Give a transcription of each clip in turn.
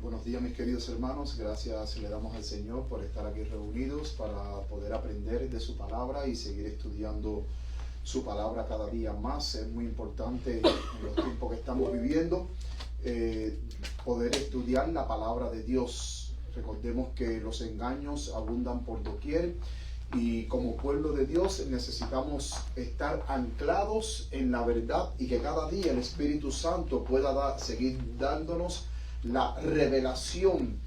Buenos días, mis queridos hermanos. Gracias le damos al Señor por estar aquí reunidos para poder aprender de su palabra y seguir estudiando su palabra cada día más. Es muy importante en los tiempos que estamos viviendo poder estudiar la palabra de Dios. Recordemos que los engaños abundan por doquier y como pueblo de Dios necesitamos estar anclados en la verdad y que cada día el Espíritu Santo pueda seguir dándonos la revelación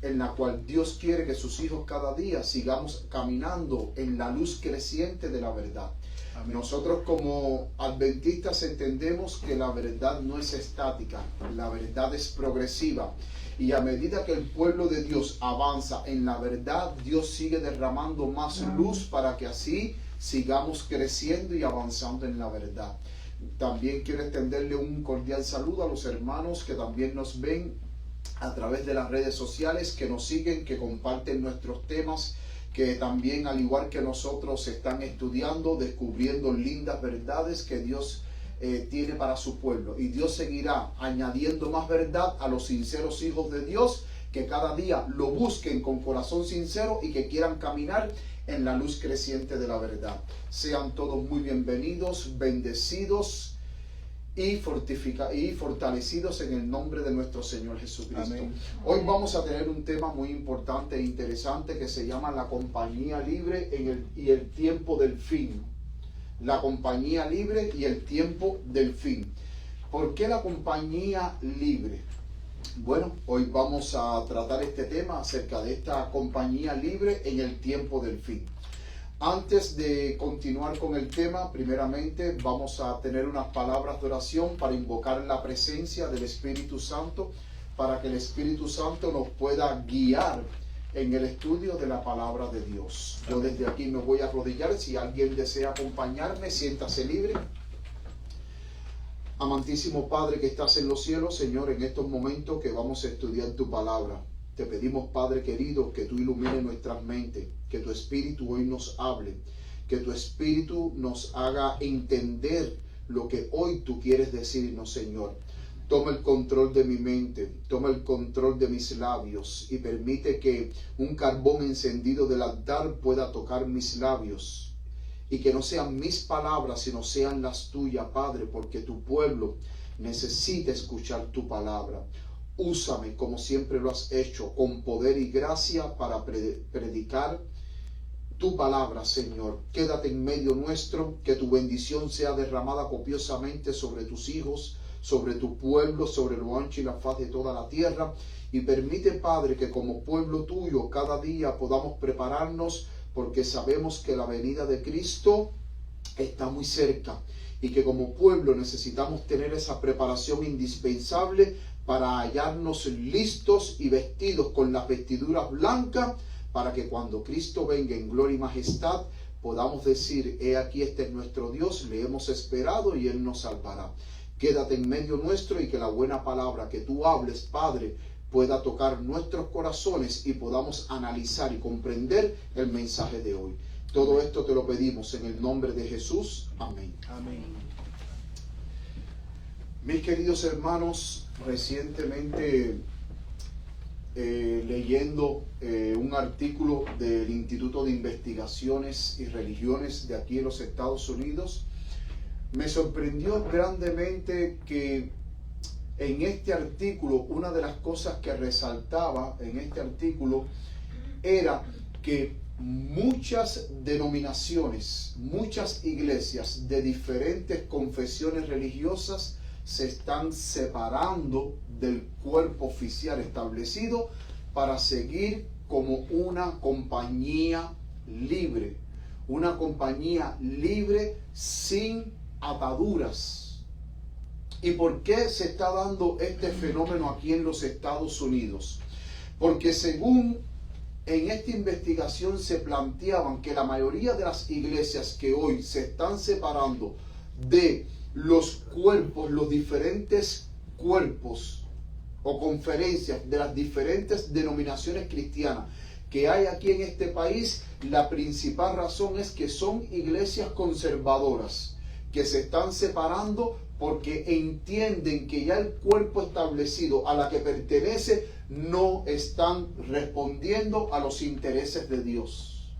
en la cual Dios quiere que sus hijos cada día sigamos caminando en la luz creciente de la verdad. Amén. Nosotros como adventistas entendemos que la verdad no es estática, la verdad es progresiva. Y a medida que el pueblo de Dios avanza en la verdad, Dios sigue derramando más luz para que así sigamos creciendo y avanzando en la verdad. También quiero extenderle un cordial saludo a los hermanos que también nos ven a través de las redes sociales, que nos siguen, que comparten nuestros temas, que también al igual que nosotros están estudiando, descubriendo lindas verdades que Dios tiene para su pueblo. Y Dios seguirá añadiendo más verdad a los sinceros hijos de Dios, que cada día lo busquen con corazón sincero y que quieran caminar en la luz creciente de la verdad. Sean todos muy bienvenidos, bendecidos y fortalecidos en el nombre de nuestro Señor Jesucristo. Amén. Hoy vamos a tener un tema muy importante e interesante que se llama la compañía libre y el tiempo del fin. La compañía libre y el tiempo del fin. ¿Por qué la compañía libre? Bueno, hoy vamos a tratar este tema acerca de esta compañía libre en el tiempo del fin. Antes de continuar con el tema, primeramente vamos a tener unas palabras de oración para invocar la presencia del Espíritu Santo, para que el Espíritu Santo nos pueda guiar en el estudio de la palabra de Dios. Yo desde aquí me voy a arrodillar. Si alguien desea acompañarme, siéntase libre. Amantísimo Padre que estás en los cielos, Señor, en estos momentos que vamos a estudiar tu palabra, te pedimos, Padre querido, que tú ilumines nuestras mentes, que tu Espíritu hoy nos hable, que tu Espíritu nos haga entender lo que hoy tú quieres decirnos, Señor. Toma el control de mi mente, toma el control de mis labios y permite que un carbón encendido del altar pueda tocar mis labios y que no sean mis palabras, sino sean las tuyas, Padre, porque tu pueblo necesita escuchar tu palabra. Úsame como siempre lo has hecho, con poder y gracia para predicar tu palabra, Señor. Quédate en medio nuestro, que tu bendición sea derramada copiosamente sobre tus hijos, sobre tu pueblo, sobre lo ancho y la faz de toda la tierra. Y permite, Padre, que como pueblo tuyo cada día podamos prepararnos, porque sabemos que la venida de Cristo está muy cerca y que como pueblo necesitamos tener esa preparación indispensable para hallarnos listos y vestidos con las vestiduras blancas, para que cuando Cristo venga en gloria y majestad podamos decir: he aquí, este es nuestro Dios, le hemos esperado y Él nos salvará. Quédate en medio nuestro y que la buena palabra que tú hables, Padre, pueda tocar nuestros corazones y podamos analizar y comprender el mensaje de hoy. Todo esto te lo pedimos en el nombre de Jesús. Amén. Amén. Mis queridos hermanos, recientemente leyendo un artículo del Instituto de Investigaciones y Religiones de aquí en los Estados Unidos, me sorprendió grandemente que en este artículo, una de las cosas que resaltaba en este artículo era que muchas denominaciones, muchas iglesias de diferentes confesiones religiosas se están separando del cuerpo oficial establecido para seguir como una compañía libre sin ataduras. ¿Y por qué se está dando este fenómeno aquí en los Estados Unidos? Porque según en esta investigación se planteaban que la mayoría de las iglesias que hoy se están separando de los cuerpos, los diferentes cuerpos o conferencias de las diferentes denominaciones cristianas que hay aquí en este país, la principal razón es que son iglesias conservadoras que se están separando porque entienden que ya el cuerpo establecido a la que pertenece no están respondiendo a los intereses de Dios.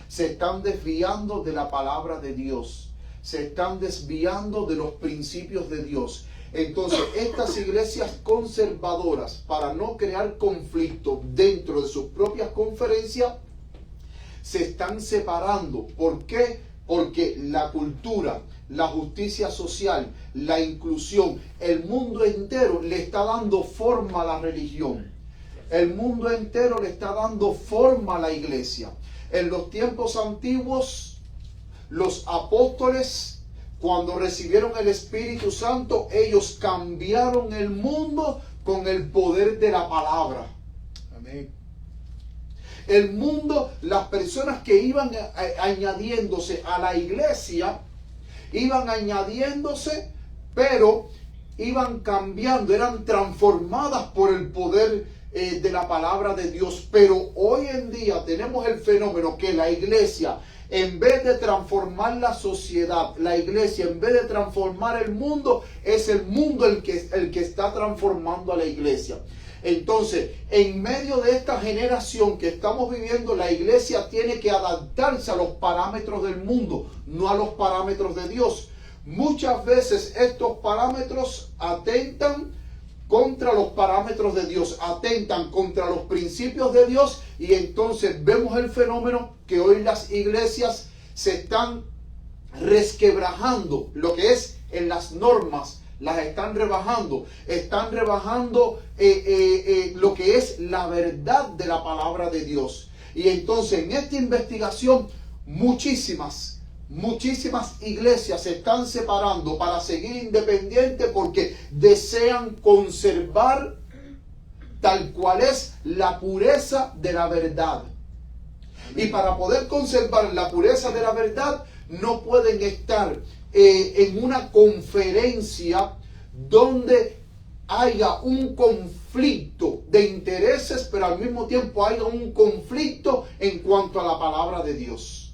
Se están desviando de la palabra de Dios. Se están desviando de los principios de Dios. Entonces, estas iglesias conservadoras, para no crear conflicto dentro de sus propias conferencias, se están separando. ¿Por qué? Porque la cultura, la justicia social, la inclusión, el mundo entero le está dando forma a la religión. El mundo entero le está dando forma a la iglesia. En los tiempos antiguos, los apóstoles, cuando recibieron el Espíritu Santo, ellos cambiaron el mundo con el poder de la palabra. Amén. El mundo, las personas que iban añadiéndose a la iglesia, iban añadiéndose, pero iban cambiando, eran transformadas por el poder de la palabra de Dios. Pero hoy en día tenemos el fenómeno que la iglesia, en vez de transformar la sociedad, la iglesia, en vez de transformar el mundo, es el mundo el que está transformando a la iglesia. Entonces, en medio de esta generación que estamos viviendo, la iglesia tiene que adaptarse a los parámetros del mundo, no a los parámetros de Dios. Muchas veces estos parámetros atentan contra los parámetros de Dios, atentan contra los principios de Dios, y entonces vemos el fenómeno que hoy las iglesias se están resquebrajando, lo que es en las normas, las están rebajando lo que es la verdad de la palabra de Dios. Y entonces en esta investigación muchísimas iglesias se están separando para seguir independientes, porque desean conservar tal cual es la pureza de la verdad. Y para poder conservar la pureza de la verdad, no pueden estar en una conferencia donde haya un conflicto de intereses, pero al mismo tiempo haya un conflicto en cuanto a la palabra de Dios.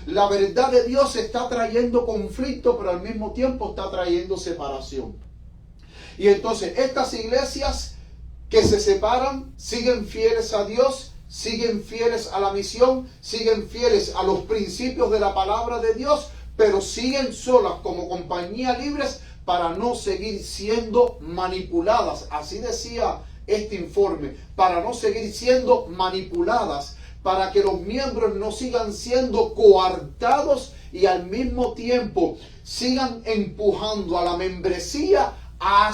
La verdad de Dios está trayendo conflicto, pero al mismo tiempo está trayendo separación. Y entonces estas iglesias que se separan siguen fieles a Dios, siguen fieles a la misión, siguen fieles a los principios de la palabra de Dios, pero siguen solas como compañías libres para no seguir siendo manipuladas. Así decía este informe, para no seguir siendo manipuladas, para que los miembros no sigan siendo coartados y al mismo tiempo sigan empujando a la membresía a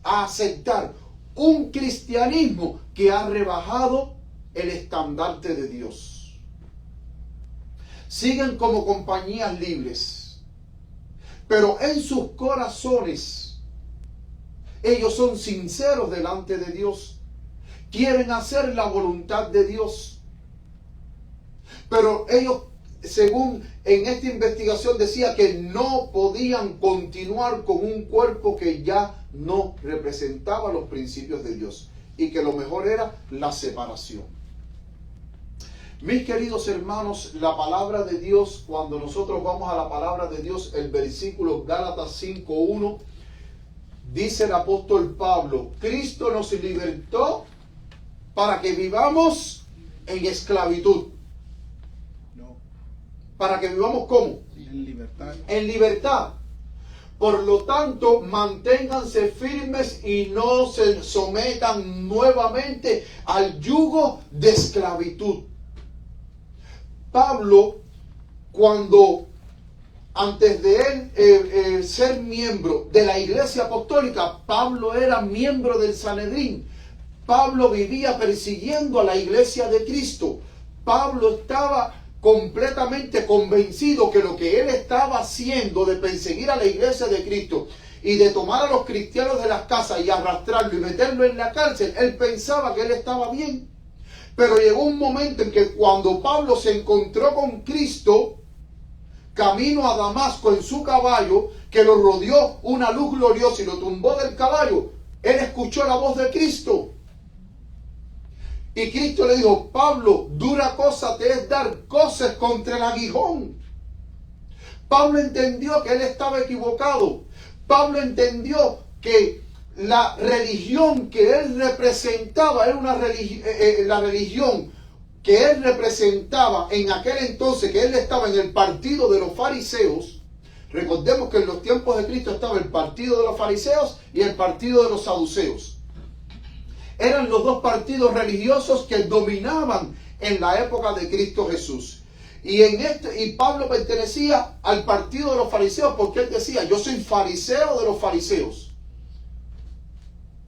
aceptar un cristianismo que ha rebajado el estandarte de Dios. Siguen como compañías libres, pero en sus corazones ellos son sinceros delante de Dios, quieren hacer la voluntad de Dios, pero ellos, según en esta investigación decía, que no podían continuar con un cuerpo que ya no representaba los principios de Dios, y que lo mejor era la separación. Mis queridos hermanos, la palabra de Dios, cuando nosotros vamos a la palabra de Dios, el versículo Gálatas 5:1, dice el apóstol Pablo: Cristo nos libertó para que vivamos en esclavitud. No. ¿Para que vivamos cómo? En libertad. En libertad. Por lo tanto, manténganse firmes y no se sometan nuevamente al yugo de esclavitud. Pablo, cuando antes de él ser miembro de la iglesia apostólica, Pablo era miembro del Sanedrín. Pablo vivía persiguiendo a la iglesia de Cristo. Pablo estaba completamente convencido que lo que él estaba haciendo de perseguir a la iglesia de Cristo y de tomar a los cristianos de las casas y arrastrarlo y meterlo en la cárcel, él pensaba que él estaba bien. Pero llegó un momento en que cuando Pablo se encontró con Cristo, camino a Damasco en su caballo, que lo rodeó una luz gloriosa y lo tumbó del caballo, él escuchó la voz de Cristo. Y Cristo le dijo: Pablo, dura cosa te es dar coces contra el aguijón. Pablo entendió que él estaba equivocado. Pablo entendió que la religión que él representaba era la religión que él representaba en aquel entonces, que él estaba en el partido de los fariseos. Recordemos que en los tiempos de Cristo estaba el partido de los fariseos y el partido de los saduceos. Eran los dos partidos religiosos que dominaban en la época de Cristo Jesús. Y Pablo pertenecía al partido de los fariseos porque él decía: yo soy fariseo de los fariseos,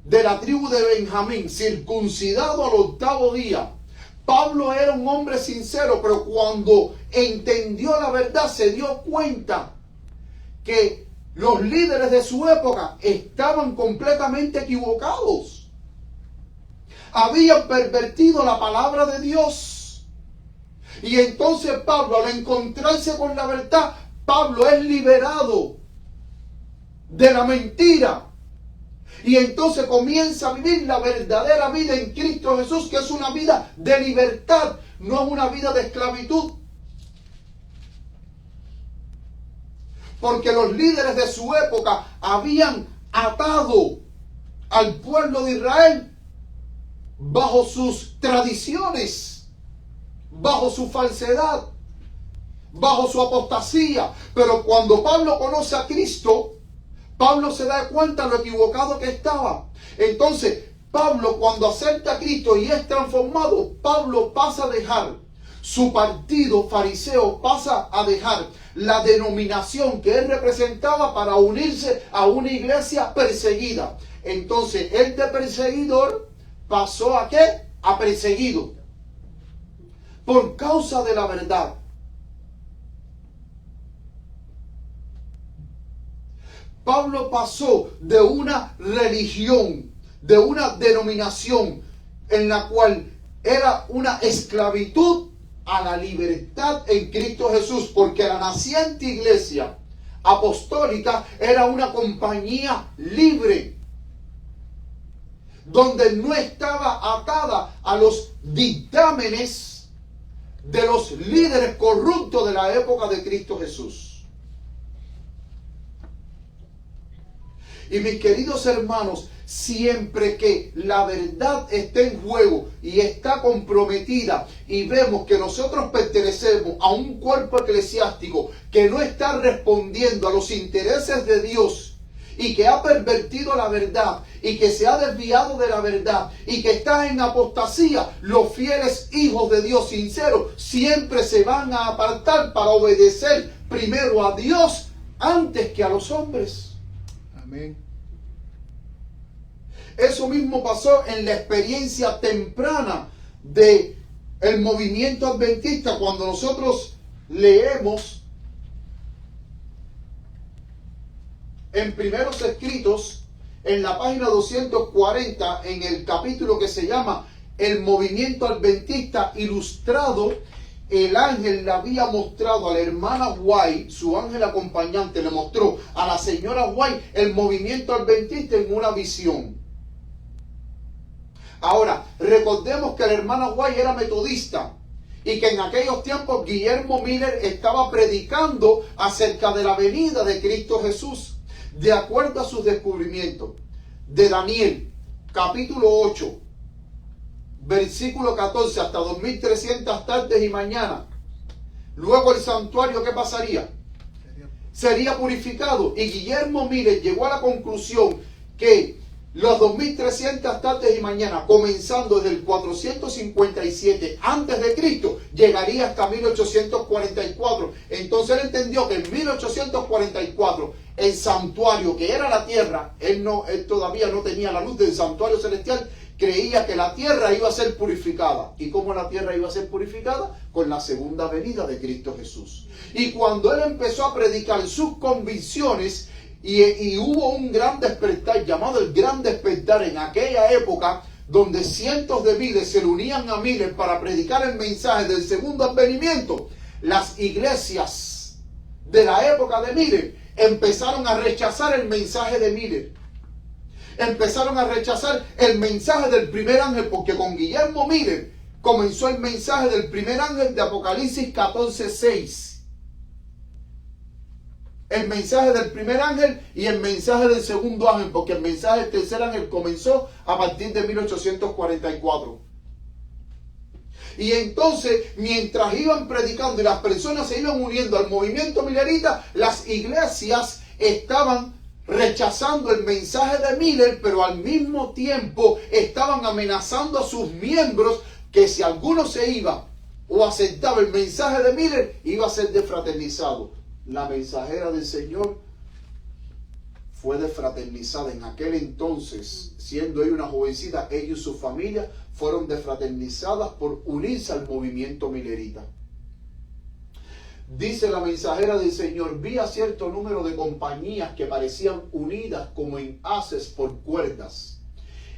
de la tribu de Benjamín, circuncidado al 8º día. Pablo era un hombre sincero, pero cuando entendió la verdad se dio cuenta que los líderes de su época estaban completamente equivocados. Habían pervertido la palabra de Dios. Y entonces Pablo, al encontrarse con la verdad, Pablo es liberado de la mentira. Y entonces comienza a vivir la verdadera vida en Cristo Jesús, que es una vida de libertad, no es una vida de esclavitud. Porque los líderes de su época habían atado al pueblo de Israel bajo sus tradiciones, bajo su falsedad, bajo su apostasía. Pero cuando Pablo conoce a Cristo, Pablo se da cuenta de lo equivocado que estaba. Entonces, Pablo, cuando acepta a Cristo y es transformado, Pablo pasa a dejar su partido fariseo, pasa a dejar la denominación que él representaba para unirse a una iglesia perseguida. Entonces, él de perseguidor pasó a ¿qué? A perseguido. Por causa de la verdad. Pablo pasó de una religión, de una denominación en la cual era una esclavitud, a la libertad en Cristo Jesús, porque la naciente iglesia apostólica era una compañía libre, donde no estaba atada a los dictámenes de los líderes corruptos de la época de Cristo Jesús. Y mis queridos hermanos, siempre que la verdad esté en juego y está comprometida y vemos que nosotros pertenecemos a un cuerpo eclesiástico que no está respondiendo a los intereses de Dios y que ha pervertido la verdad y que se ha desviado de la verdad y que está en apostasía, los fieles hijos de Dios sinceros siempre se van a apartar para obedecer primero a Dios antes que a los hombres. Amén. Eso mismo pasó en la experiencia temprana del movimiento adventista. Cuando nosotros leemos en Primeros Escritos, en la página 240, en el capítulo que se llama El movimiento adventista ilustrado, el ángel le había mostrado a la hermana White, su ángel acompañante le mostró a la señora White el movimiento adventista en una visión. Ahora, recordemos que la hermana White era metodista y que en aquellos tiempos Guillermo Miller estaba predicando acerca de la venida de Cristo Jesús, de acuerdo a sus descubrimientos. De Daniel, capítulo 8, versículo 14, hasta 2300 tardes y mañanas. Luego el santuario, ¿qué pasaría? Sería purificado. Y Guillermo Miller llegó a la conclusión que los 2300 tardes y mañanas, comenzando desde el 457 antes de Cristo, llegaría hasta 1844. Entonces él entendió que en 1844 el santuario, que era la tierra, él todavía no tenía la luz del santuario celestial, creía que la tierra iba a ser purificada. ¿Y cómo la tierra iba a ser purificada? Con la segunda venida de Cristo Jesús. Y cuando él empezó a predicar sus convicciones, y hubo un gran despertar, llamado el Gran Despertar, en aquella época, donde cientos de miles se unían a miles para predicar el mensaje del segundo advenimiento. Las iglesias de la época de Miller empezaron a rechazar el mensaje de Miller. Empezaron a rechazar el mensaje del primer ángel, porque con Guillermo Miller comenzó el mensaje del primer ángel de Apocalipsis 14:6. el mensaje del primer ángel y el mensaje del segundo ángel, porque el mensaje del tercer ángel comenzó a partir de 1844. Y entonces, mientras iban predicando y las personas se iban uniendo al movimiento Millerita, las iglesias estaban rechazando el mensaje de Miller, pero al mismo tiempo estaban amenazando a sus miembros que si alguno se iba o aceptaba el mensaje de Miller, iba a ser desfraternizado. La mensajera del Señor fue desfraternizada en aquel entonces, siendo ella una jovencita. Ella y su familia fueron desfraternizadas por unirse al movimiento Millerita. Dice la mensajera del Señor: vi a cierto número de compañías que parecían unidas como en haces por cuerdas.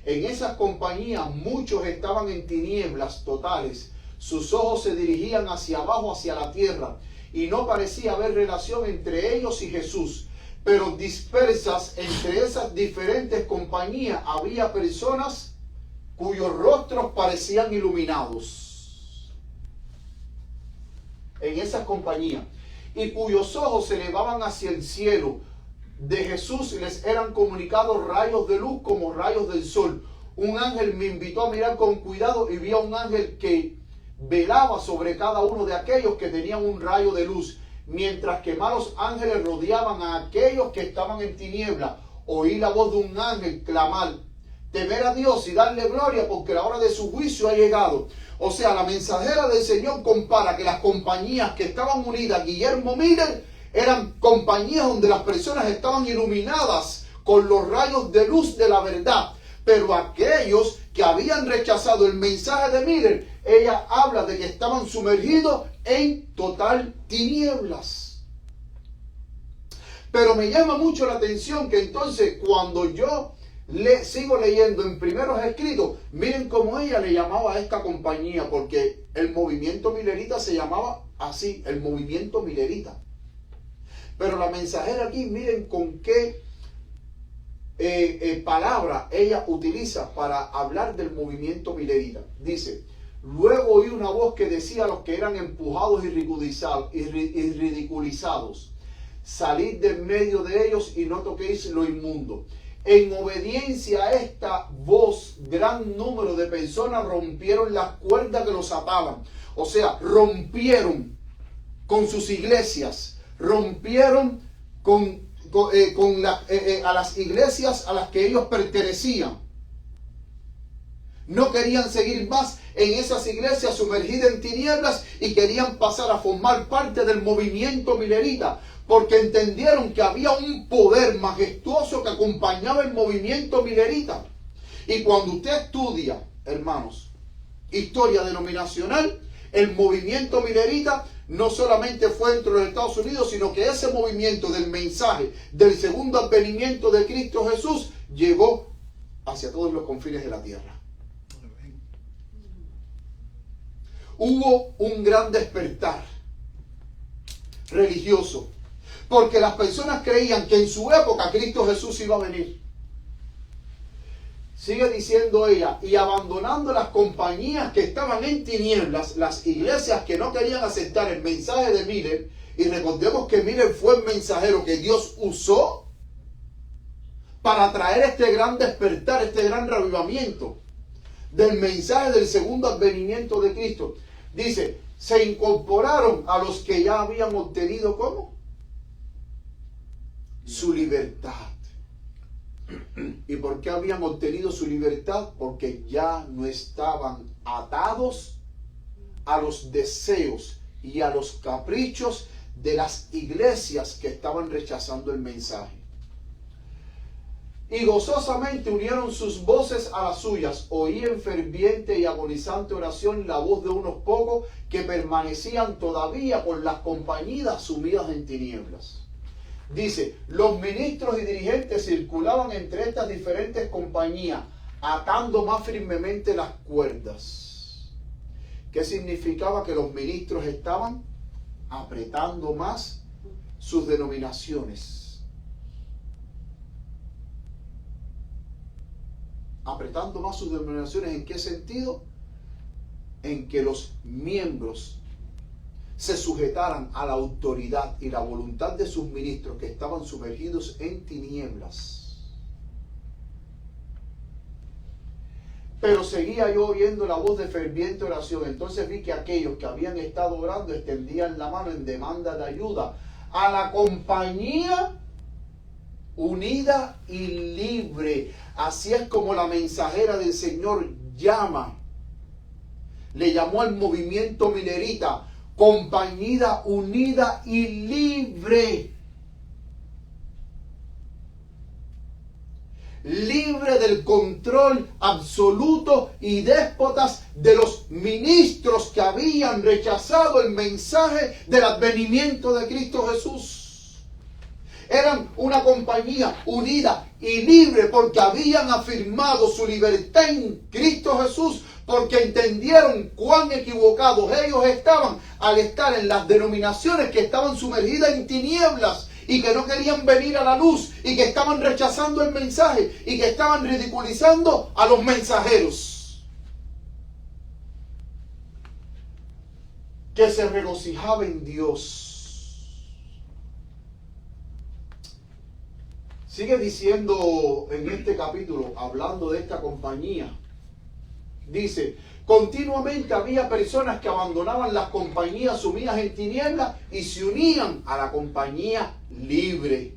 En esas compañías muchos estaban en tinieblas totales, sus ojos se dirigían hacia abajo, hacia la tierra, y no parecía haber relación entre ellos y Jesús. Pero dispersas entre esas diferentes compañías había personas cuyos rostros parecían iluminados. En esas compañías, y cuyos ojos se elevaban hacia el cielo. De Jesús les eran comunicados rayos de luz como rayos del sol. Un ángel me invitó a mirar con cuidado y vi a un ángel que velaba sobre cada uno de aquellos que tenían un rayo de luz, mientras que malos ángeles rodeaban a aquellos que estaban en tiniebla. Oí la voz de un ángel clamar: temer a Dios y darle gloria, porque la hora de su juicio ha llegado. O sea, la mensajera del Señor compara que las compañías que estaban unidas a Guillermo Miller eran compañías donde las personas estaban iluminadas con los rayos de luz de la verdad. Pero aquellos que habían rechazado el mensaje de Miller, ella habla de que estaban sumergidos en total tinieblas. Pero me llama mucho la atención que entonces cuando yo sigo leyendo en primeros escritos, miren cómo ella le llamaba a esta compañía, porque el movimiento Millerita se llamaba así, el movimiento Millerita. Pero la mensajera aquí, miren con qué palabra ella utiliza para hablar del movimiento Millerita. Dice: luego oí una voz que decía a los que eran empujados y ridiculizados: salid de en medio de ellos y no toquéis lo inmundo. En obediencia a esta voz, gran número de personas rompieron las cuerdas que los ataban. O sea, rompieron con sus iglesias, rompieron a las iglesias a las que ellos pertenecían. No querían seguir más en esas iglesias sumergidas en tinieblas y querían pasar a formar parte del movimiento Millerita, porque entendieron que había un poder majestuoso que acompañaba el movimiento Millerita. Y cuando usted estudia, hermanos, historia denominacional, el movimiento Millerita no solamente fue dentro de los Estados Unidos, sino que ese movimiento del mensaje del segundo advenimiento de Cristo Jesús llegó hacia todos los confines de la tierra. Hubo un gran despertar religioso, porque las personas creían que en su época Cristo Jesús iba a venir. Sigue diciendo ella: y abandonando las compañías que estaban en tinieblas, las iglesias que no querían aceptar el mensaje de Miller, y recordemos que Miller fue el mensajero que Dios usó para traer este gran despertar, este gran revivamiento del mensaje del segundo advenimiento de Cristo. Dice: se incorporaron a los que ya habían obtenido, ¿cómo? Su libertad. ¿Y por qué habían obtenido su libertad? Porque ya no estaban atados a los deseos y a los caprichos de las iglesias que estaban rechazando el mensaje. Y gozosamente unieron sus voces a las suyas. Oí en ferviente y agonizante oración la voz de unos pocos que permanecían todavía por las compañías sumidas en tinieblas. Dice: los ministros y dirigentes circulaban entre estas diferentes compañías, atando más firmemente las cuerdas. ¿Qué significaba? Que los ministros estaban apretando más sus denominaciones. Apretando más sus denominaciones, ¿en qué sentido? En que los miembros se sujetaran a la autoridad y la voluntad de sus ministros que estaban sumergidos en tinieblas. Pero seguía yo oyendo la voz de ferviente oración. Entonces vi que aquellos que habían estado orando extendían la mano en demanda de ayuda a la compañía unida y libre. Así es como la mensajera del Señor le llamó al movimiento milerita, compañía unida y libre. Libre del control absoluto y déspotas de los ministros que habían rechazado el mensaje del advenimiento de Cristo Jesús. Eran una compañía unida y libre porque habían afirmado su libertad en Cristo Jesús, porque entendieron cuán equivocados ellos estaban al estar en las denominaciones que estaban sumergidas en tinieblas y que no querían venir a la luz y que estaban rechazando el mensaje y que estaban ridiculizando a los mensajeros. Que se regocijaba en Dios. Sigue diciendo en este capítulo, hablando de esta compañía, dice: continuamente había personas que abandonaban las compañías sumidas en tinieblas y se unían a la compañía libre,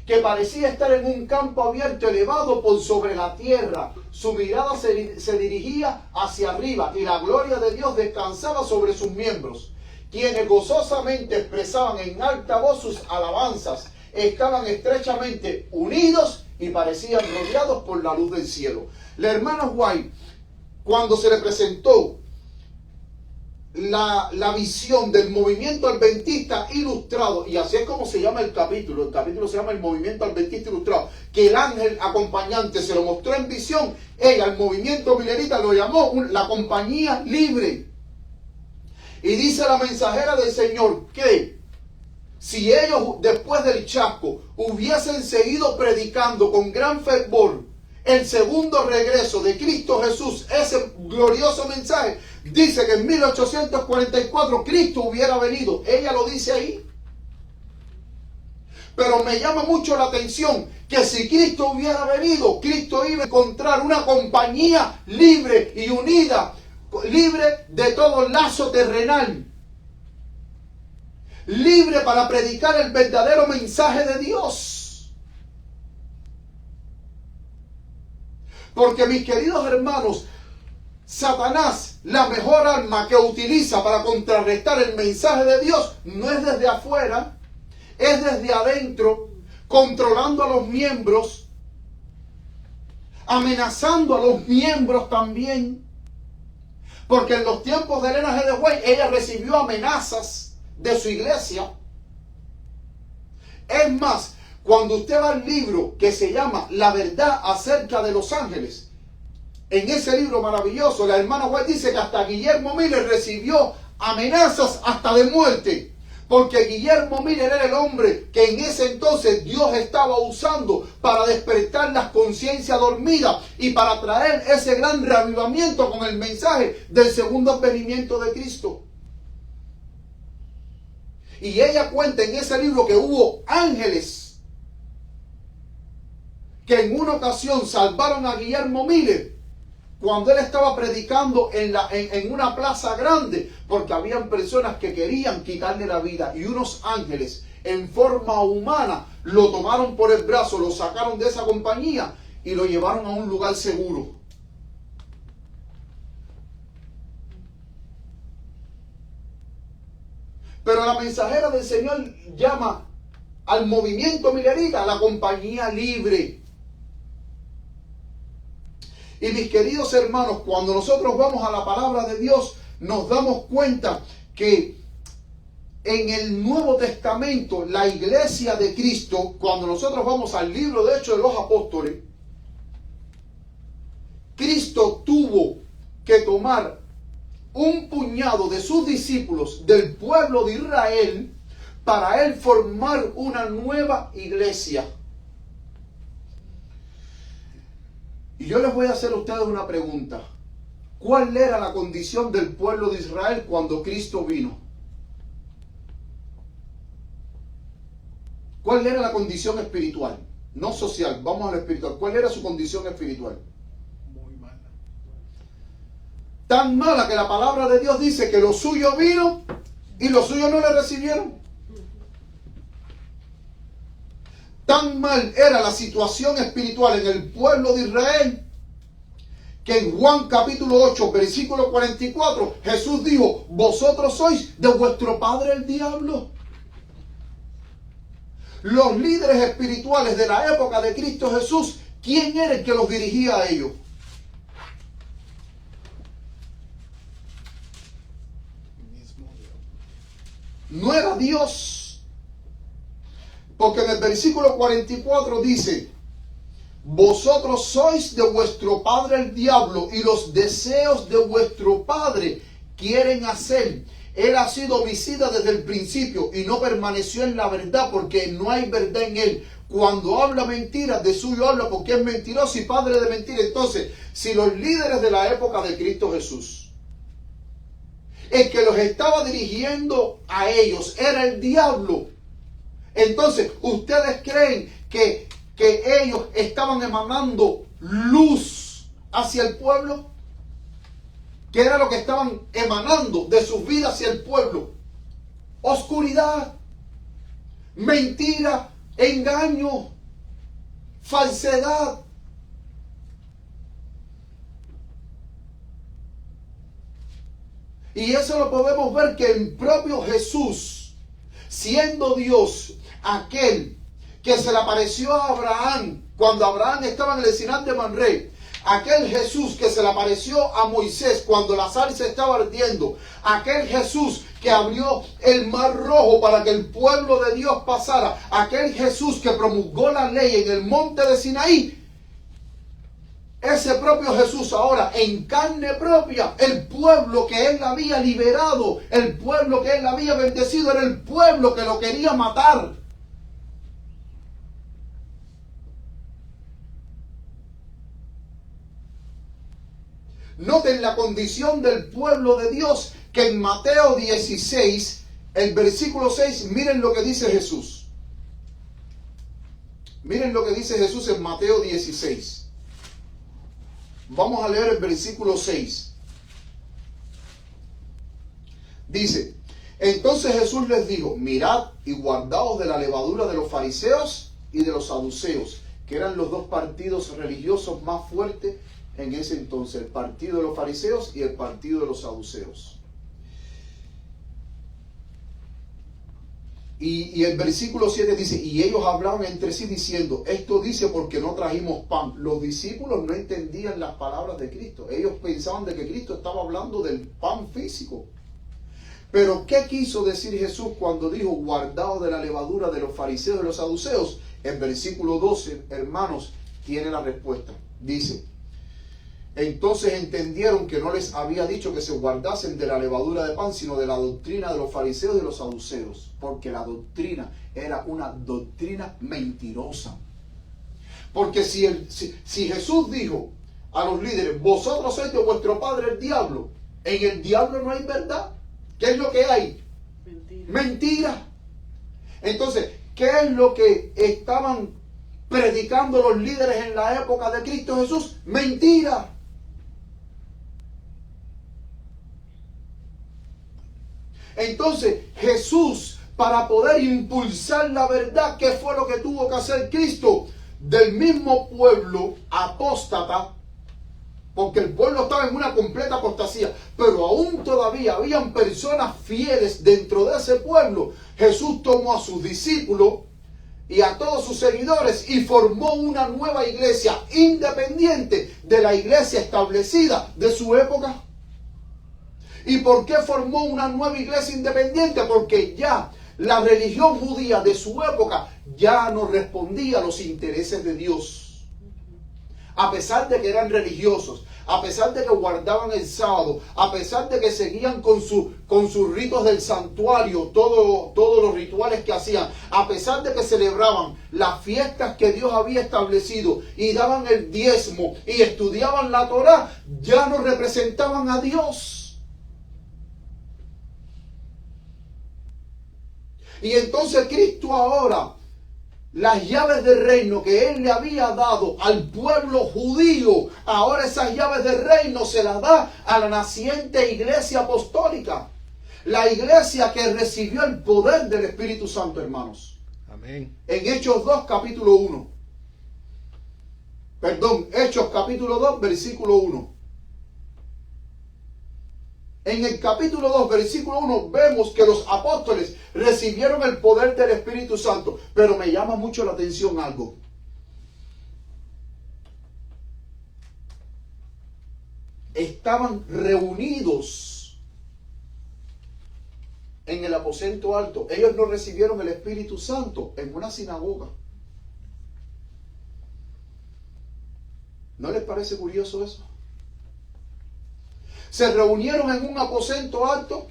que parecía estar en un campo abierto elevado por sobre la tierra. Su mirada se dirigía hacia arriba y la gloria de Dios descansaba sobre sus miembros, quienes gozosamente expresaban en alta voz sus alabanzas. Estaban estrechamente unidos y parecían rodeados por la luz del cielo. La hermana White, cuando se le presentó la visión del movimiento adventista ilustrado, y así es como se llama el capítulo se llama el movimiento adventista ilustrado, que el ángel acompañante se lo mostró en visión, ella, el movimiento milerita, lo llamó la compañía libre. Y dice la mensajera del Señor que si ellos después del chasco hubiesen seguido predicando con gran fervor el segundo regreso de Cristo Jesús, ese glorioso mensaje, dice que en 1844 Cristo hubiera venido. Ella lo dice ahí. Pero me llama mucho la atención que si Cristo hubiera venido, Cristo iba a encontrar una compañía libre y unida, libre de todo lazo terrenal, libre para predicar el verdadero mensaje de Dios. Porque, mis queridos hermanos, Satanás, la mejor arma que utiliza para contrarrestar el mensaje de Dios no es desde afuera, es desde adentro, controlando a los miembros, amenazando a los miembros también. Porque en los tiempos de Elena G. de White, ella recibió amenazas de su iglesia. Es más, cuando usted va al libro que se llama La verdad acerca de los ángeles, en ese libro maravilloso, la hermana White dice que hasta Guillermo Miller recibió amenazas hasta de muerte, porque Guillermo Miller era el hombre que en ese entonces Dios estaba usando para despertar las conciencias dormidas y para traer ese gran reavivamiento con el mensaje del segundo advenimiento de Cristo. Y ella cuenta en ese libro que hubo ángeles que en una ocasión salvaron a Guillermo Miller cuando él estaba predicando en una plaza grande, porque habían personas que querían quitarle la vida, y unos ángeles en forma humana lo tomaron por el brazo, lo sacaron de esa compañía y lo llevaron a un lugar seguro. Pero la mensajera del Señor llama al movimiento milerita la compañía libre. Y mis queridos hermanos, cuando nosotros vamos a la palabra de Dios, nos damos cuenta que en el Nuevo Testamento, la iglesia de Cristo, cuando nosotros vamos al libro de Hechos de los Apóstoles, Cristo tuvo que tomar un puñado de sus discípulos del pueblo de Israel para él formar una nueva iglesia. Y yo les voy a hacer a ustedes una pregunta. ¿Cuál era la condición del pueblo de Israel cuando Cristo vino? ¿Cuál era la condición espiritual? No social, vamos a lo espiritual. ¿Cuál era su condición espiritual? Muy mala. Tan mala que la palabra de Dios dice que los suyos vino y los suyos no le recibieron. Tan mal era la situación espiritual en el pueblo de Israel que en Juan capítulo 8, versículo 44, Jesús dijo: vosotros sois de vuestro padre el diablo. Los líderes espirituales de la época de Cristo Jesús, ¿quién era el que los dirigía a ellos? Mismo Dios. No era Dios. Porque en el versículo 44 dice: vosotros sois de vuestro padre el diablo y los deseos de vuestro padre quieren hacer. Él ha sido homicida desde el principio y no permaneció en la verdad porque no hay verdad en él. Cuando habla mentiras, de suyo habla porque es mentiroso y padre de mentira. Entonces, si los líderes de la época de Cristo Jesús, el que los estaba dirigiendo a ellos era el diablo, entonces, ¿ustedes creen que ellos estaban emanando luz hacia el pueblo? ¿Qué era lo que estaban emanando de sus vidas hacia el pueblo? Oscuridad, mentira, engaño, falsedad. Y eso lo podemos ver que el propio Jesús, siendo Dios, aquel que se le apareció a Abraham cuando Abraham estaba en el Sinaí de Mamre, aquel Jesús que se le apareció a Moisés cuando la zarza estaba ardiendo, aquel Jesús que abrió el mar rojo para que el pueblo de Dios pasara, aquel Jesús que promulgó la ley en el monte de Sinaí, ese propio Jesús ahora en carne propia, el pueblo que él había liberado, el pueblo que él había bendecido, era el pueblo que lo quería matar. Noten la condición del pueblo de Dios, que en Mateo 16, el versículo 6, miren lo que dice Jesús. Miren lo que dice Jesús en Mateo 16. Vamos a leer el versículo 6. Dice: entonces Jesús les dijo: mirad y guardaos de la levadura de los fariseos y de los saduceos, que eran los dos partidos religiosos más fuertes en ese entonces, el partido de los fariseos y el partido de los saduceos. Y el versículo 7 dice: y ellos hablaban entre sí diciendo: esto dice porque no trajimos pan. Los discípulos no entendían las palabras de Cristo. Ellos pensaban de que Cristo estaba hablando del pan físico. Pero ¿qué quiso decir Jesús cuando dijo guardado de la levadura de los fariseos y los saduceos? El versículo 12, hermanos, tiene la respuesta. Dice: entonces entendieron que no les había dicho que se guardasen de la levadura de pan, sino de la doctrina de los fariseos y de los saduceos, porque la doctrina era una doctrina mentirosa. Porque si Jesús dijo a los líderes: vosotros sois de vuestro padre el diablo, en el diablo no hay verdad. ¿Qué es lo que hay? Mentira. Entonces, ¿qué es lo que estaban predicando los líderes en la época de Cristo Jesús? Mentira. Entonces Jesús, para poder impulsar la verdad, ¿qué fue lo que tuvo que hacer Cristo? Del mismo pueblo apóstata, porque el pueblo estaba en una completa apostasía, pero aún todavía habían personas fieles dentro de ese pueblo. Jesús tomó a sus discípulos y a todos sus seguidores y formó una nueva iglesia independiente de la iglesia establecida de su época. ¿Y por qué formó una nueva iglesia independiente? Porque ya la religión judía de su época ya no respondía a los intereses de Dios. A pesar de que eran religiosos, a pesar de que guardaban el sábado, a pesar de que seguían con sus ritos del santuario, todos los rituales que hacían, a pesar de que celebraban las fiestas que Dios había establecido y daban el diezmo y estudiaban la Torá, ya no representaban a Dios. Y entonces Cristo ahora las llaves del reino que él le había dado al pueblo judío, ahora esas llaves del reino se las da a la naciente iglesia apostólica. La iglesia que recibió el poder del Espíritu Santo, hermanos. Amén. En Hechos 2, capítulo 1. Perdón, Hechos capítulo 2, versículo 1. En el capítulo 2, versículo 1, vemos que los apóstoles recibieron el poder del Espíritu Santo. Pero me llama mucho la atención algo. Estaban reunidos en el aposento alto. Ellos no recibieron el Espíritu Santo en una sinagoga. ¿No les parece curioso eso? Se reunieron en un aposento alto,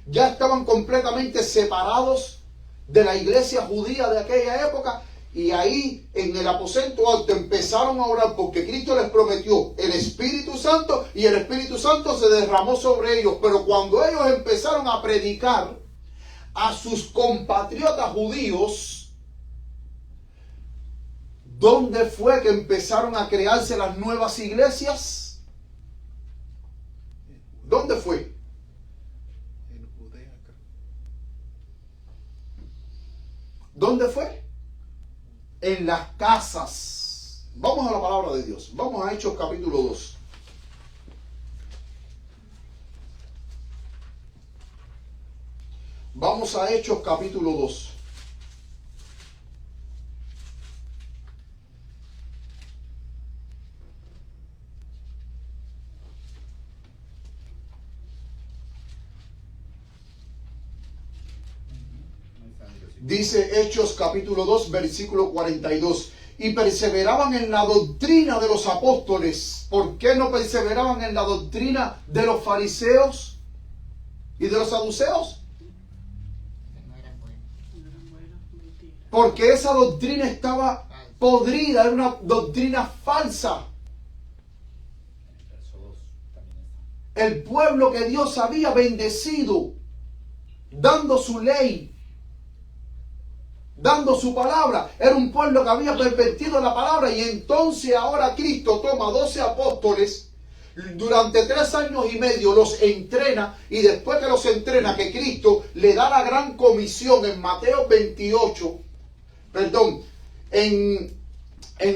ya estaban completamente separados de la iglesia judía de aquella época, y ahí en el aposento alto empezaron a orar porque Cristo les prometió el Espíritu Santo y el Espíritu Santo se derramó sobre ellos. Pero cuando ellos empezaron a predicar a sus compatriotas judíos, ¿dónde fue que empezaron a crearse las nuevas iglesias? ¿Dónde fue? En Judea, creo. ¿Dónde fue? En las casas. Vamos a la palabra de Dios. Vamos a Hechos capítulo 2. Vamos a Hechos capítulo 2. Dice Hechos capítulo 2, versículo 42. Y perseveraban en la doctrina de los apóstoles. ¿Por qué no perseveraban en la doctrina de los fariseos y de los saduceos? Porque esa doctrina estaba podrida, era una doctrina falsa. El pueblo que Dios había bendecido, dando su ley, dando su palabra, era un pueblo que había pervertido la palabra. Y entonces ahora Cristo toma 12 apóstoles, durante 3 años y medio los entrena, y después que los entrena, que Cristo le da la gran comisión en Mateo 28, perdón, en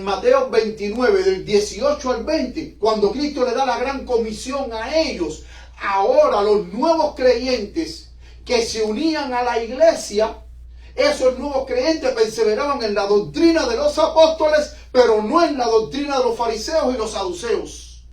Mateo 29, del 18 al 20, cuando Cristo le da la gran comisión a ellos, ahora los nuevos creyentes que se unían a la iglesia, esos nuevos creyentes perseveraban en la doctrina de los apóstoles, pero no en la doctrina de los fariseos y los saduceos.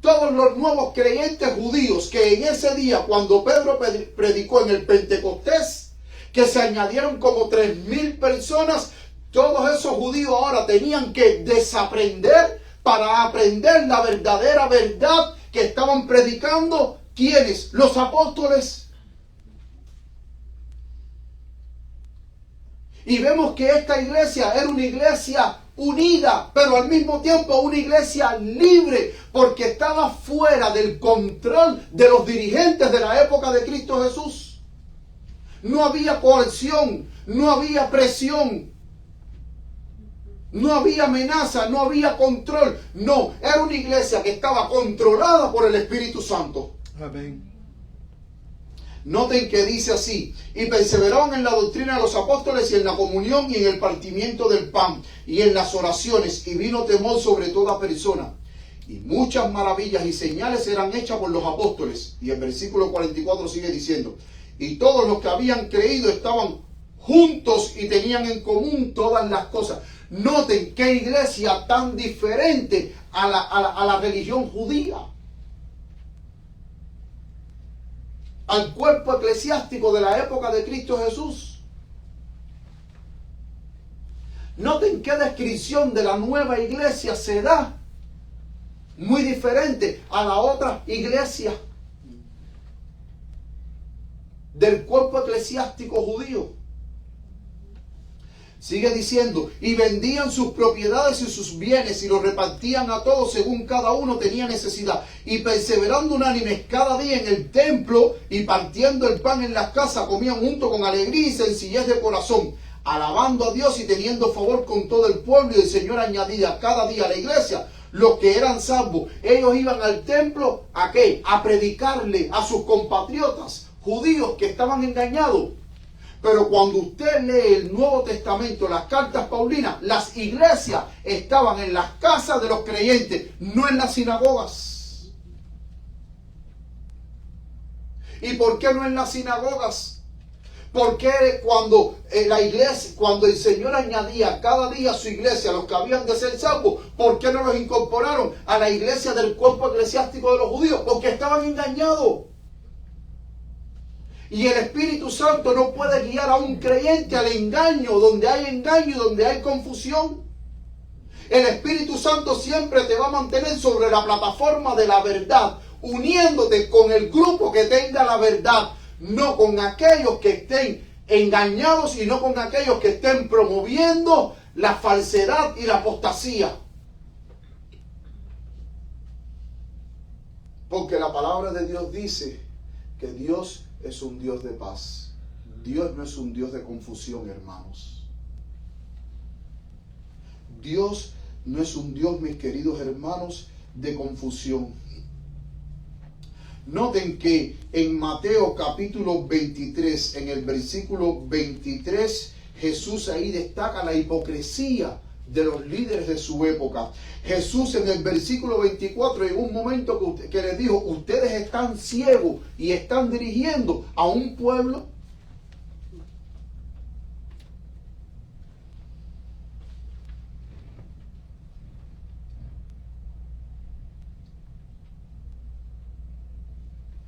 Todos los nuevos creyentes judíos que en ese día, cuando Pedro predicó en el Pentecostés, que se añadieron como 3,000 personas, todos esos judíos ahora tenían que desaprender para aprender la verdadera verdad que estaban predicando. ¿Quiénes? Los apóstoles. Y vemos que esta iglesia era una iglesia unida, pero al mismo tiempo una iglesia libre, porque estaba fuera del control de los dirigentes de la época de Cristo Jesús. No había coerción, no había presión, no había amenaza, no había control. No, era una iglesia que estaba controlada por el Espíritu Santo. Amén. Noten que dice así: y perseveraban en la doctrina de los apóstoles y en la comunión y en el partimiento del pan y en las oraciones, y vino temor sobre toda persona. Y muchas maravillas y señales eran hechas por los apóstoles. Y el versículo 44 sigue diciendo: y todos los que habían creído estaban juntos y tenían en común todas las cosas. Noten qué iglesia tan diferente a la religión judía, al cuerpo eclesiástico de la época de Cristo Jesús. Noten qué descripción de la nueva iglesia se da, muy diferente a la otra iglesia del cuerpo eclesiástico judío. Sigue diciendo, y vendían sus propiedades y sus bienes y los repartían a todos según cada uno tenía necesidad. Y perseverando unánimes cada día en el templo y partiendo el pan en las casas, comían junto con alegría y sencillez de corazón, alabando a Dios y teniendo favor con todo el pueblo. Y el Señor añadía cada día a la iglesia los que eran salvos. Ellos iban al templo, ¿a qué? A predicarle a sus compatriotas judíos que estaban engañados. Pero cuando usted lee el Nuevo Testamento, las cartas paulinas, las iglesias estaban en las casas de los creyentes, no en las sinagogas. ¿Y por qué no en las sinagogas? Porque cuando la iglesia, cuando el Señor añadía cada día a su iglesia los que habían de ser salvos, ¿por qué no los incorporaron a la iglesia del cuerpo eclesiástico de los judíos? Porque estaban engañados. Y el Espíritu Santo no puede guiar a un creyente al engaño, donde hay donde hay confusión. El Espíritu Santo siempre te va a mantener sobre la plataforma de la verdad, uniéndote con el grupo que tenga la verdad, no con aquellos que estén engañados y no con aquellos que estén promoviendo la falsedad y la apostasía. Porque la palabra de Dios dice que Dios es un Dios de paz. Dios no es un Dios de confusión, hermanos. Dios no es un Dios, mis queridos hermanos, de confusión. Noten que en Mateo capítulo 23, en el versículo 23, Jesús ahí destaca la hipocresía de los líderes de su época. Jesús en el versículo 24 llegó un momento que les dijo: ustedes están ciegos y están dirigiendo a un pueblo.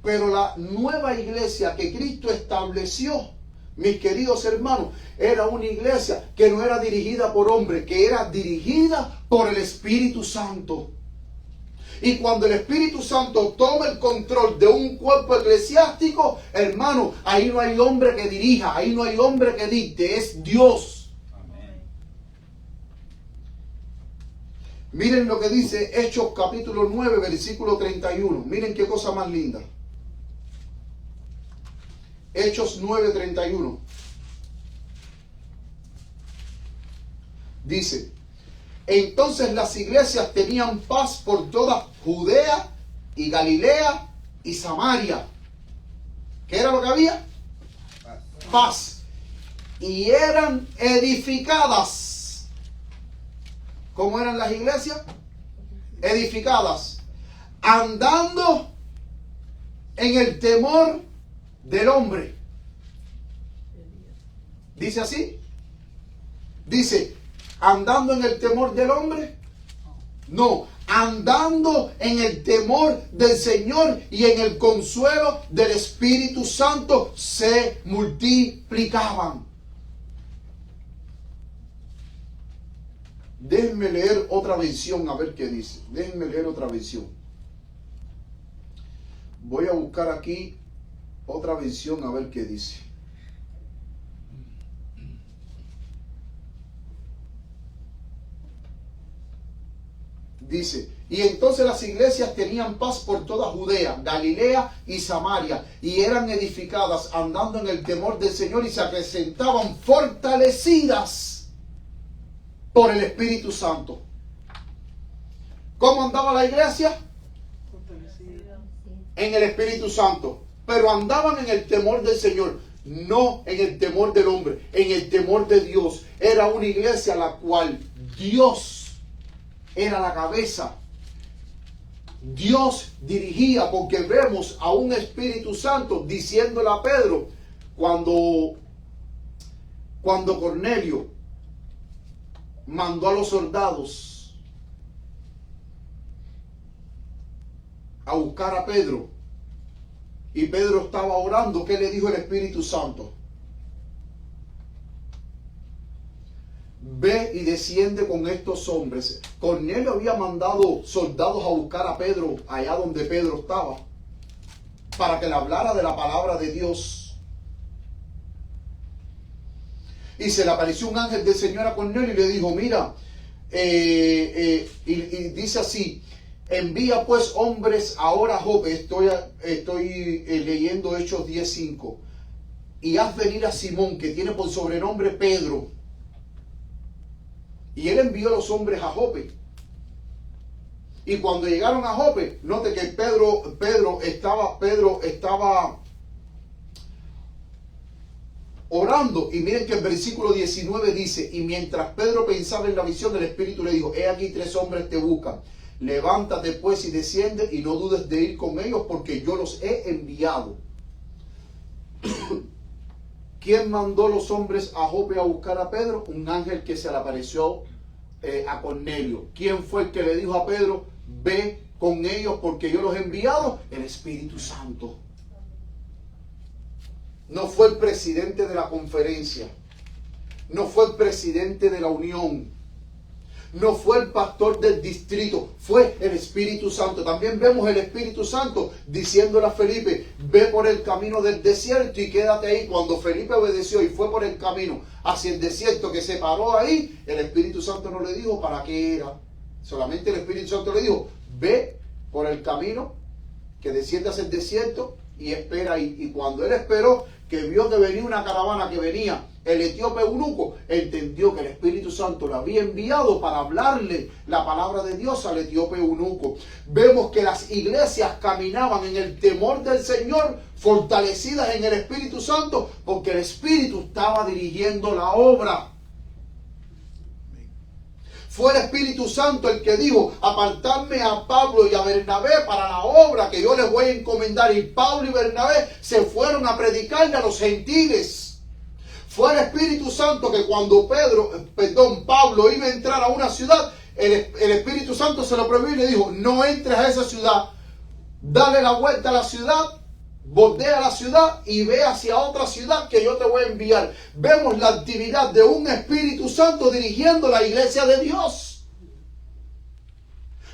Pero la nueva iglesia que Cristo estableció, mis queridos hermanos, era una iglesia que no era dirigida por hombres, que era dirigida por el Espíritu Santo. Y cuando el Espíritu Santo toma el control de un cuerpo eclesiástico, hermano, ahí no hay hombre que dirija, ahí no hay hombre que dicte, es Dios. Amén. Miren lo que dice Hechos capítulo 9, versículo 31. Miren qué cosa más linda. Hechos 9:31. Dice: entonces las iglesias tenían paz por toda Judea y Galilea y Samaria. ¿Qué era lo que había? Paz. Y eran edificadas. ¿Cómo eran las iglesias? Edificadas, andando en el temor del hombre. ¿Dice así? Dice, ¿andando en el temor del hombre? No, andando en el temor del Señor y en el consuelo del Espíritu Santo se multiplicaban. Déjenme leer otra versión a ver qué dice. Déjenme leer otra versión. Voy a buscar aquí otra versión a ver qué dice. Dice: y entonces las iglesias tenían paz por toda Judea, Galilea y Samaria, y eran edificadas andando en el temor del Señor y se acrecentaban fortalecidas por el Espíritu Santo. ¿Cómo andaba la iglesia? En el Espíritu Santo. Pero andaban en el temor del Señor, no en el temor del hombre, en el temor de Dios. Era una iglesia a la cual Dios era la cabeza. Dios dirigía, porque vemos a un Espíritu Santo diciéndole a Pedro, cuando Cornelio mandó a los soldados a buscar a Pedro, y Pedro estaba orando, ¿qué le dijo el Espíritu Santo? Ve y desciende con estos hombres. Cornelio había mandado soldados a buscar a Pedro allá donde Pedro estaba, para que le hablara de la palabra de Dios. Y se le apareció un ángel del Señor a Cornelio y le dijo, mira, y dice así, envía pues hombres ahora a Jope, estoy leyendo Hechos 10:5, y haz venir a Simón, que tiene por sobrenombre Pedro. Y él envió a los hombres a Jope. Y cuando llegaron a Jope, note que Pedro estaba orando, y miren que el versículo 19 dice, y mientras Pedro pensaba en la visión, del Espíritu le dijo, he aquí 3 hombres te buscan, levántate pues y desciende, y no dudes de ir con ellos, porque yo los he enviado. ¿Quién mandó los hombres a Jope a buscar a Pedro? Un ángel que se le apareció a Cornelio. ¿Quién fue el que le dijo a Pedro, ve con ellos porque yo los he enviado? El Espíritu Santo. No fue el presidente de la conferencia, no fue el presidente de la unión, no fue el pastor del distrito, fue el Espíritu Santo. También vemos el Espíritu Santo diciéndole a Felipe, ve por el camino del desierto y quédate ahí. Cuando Felipe obedeció y fue por el camino hacia el desierto, que se paró ahí, el Espíritu Santo no le dijo para qué era. Solamente el Espíritu Santo le dijo, ve por el camino que desciende hacia el desierto y espera ahí. Y cuando él esperó, que vio que venía una caravana, que venía el etíope eunuco, entendió que el Espíritu Santo lo había enviado para hablarle la palabra de Dios al etíope eunuco. Vemos que las iglesias caminaban en el temor del Señor, fortalecidas en el Espíritu Santo, porque el Espíritu estaba dirigiendo la obra. Fue el Espíritu Santo el que dijo, apartarme a Pablo y a Bernabé para la obra que yo les voy a encomendar. Y Pablo y Bernabé se fueron a predicarle a los gentiles. Fue el Espíritu Santo que cuando Pablo iba a entrar a una ciudad, el Espíritu Santo se lo prohibió y le dijo, no entres a esa ciudad, dale la vuelta a la ciudad, bordea la ciudad y ve hacia otra ciudad que yo te voy a enviar. Vemos la actividad de un Espíritu Santo dirigiendo la iglesia de Dios.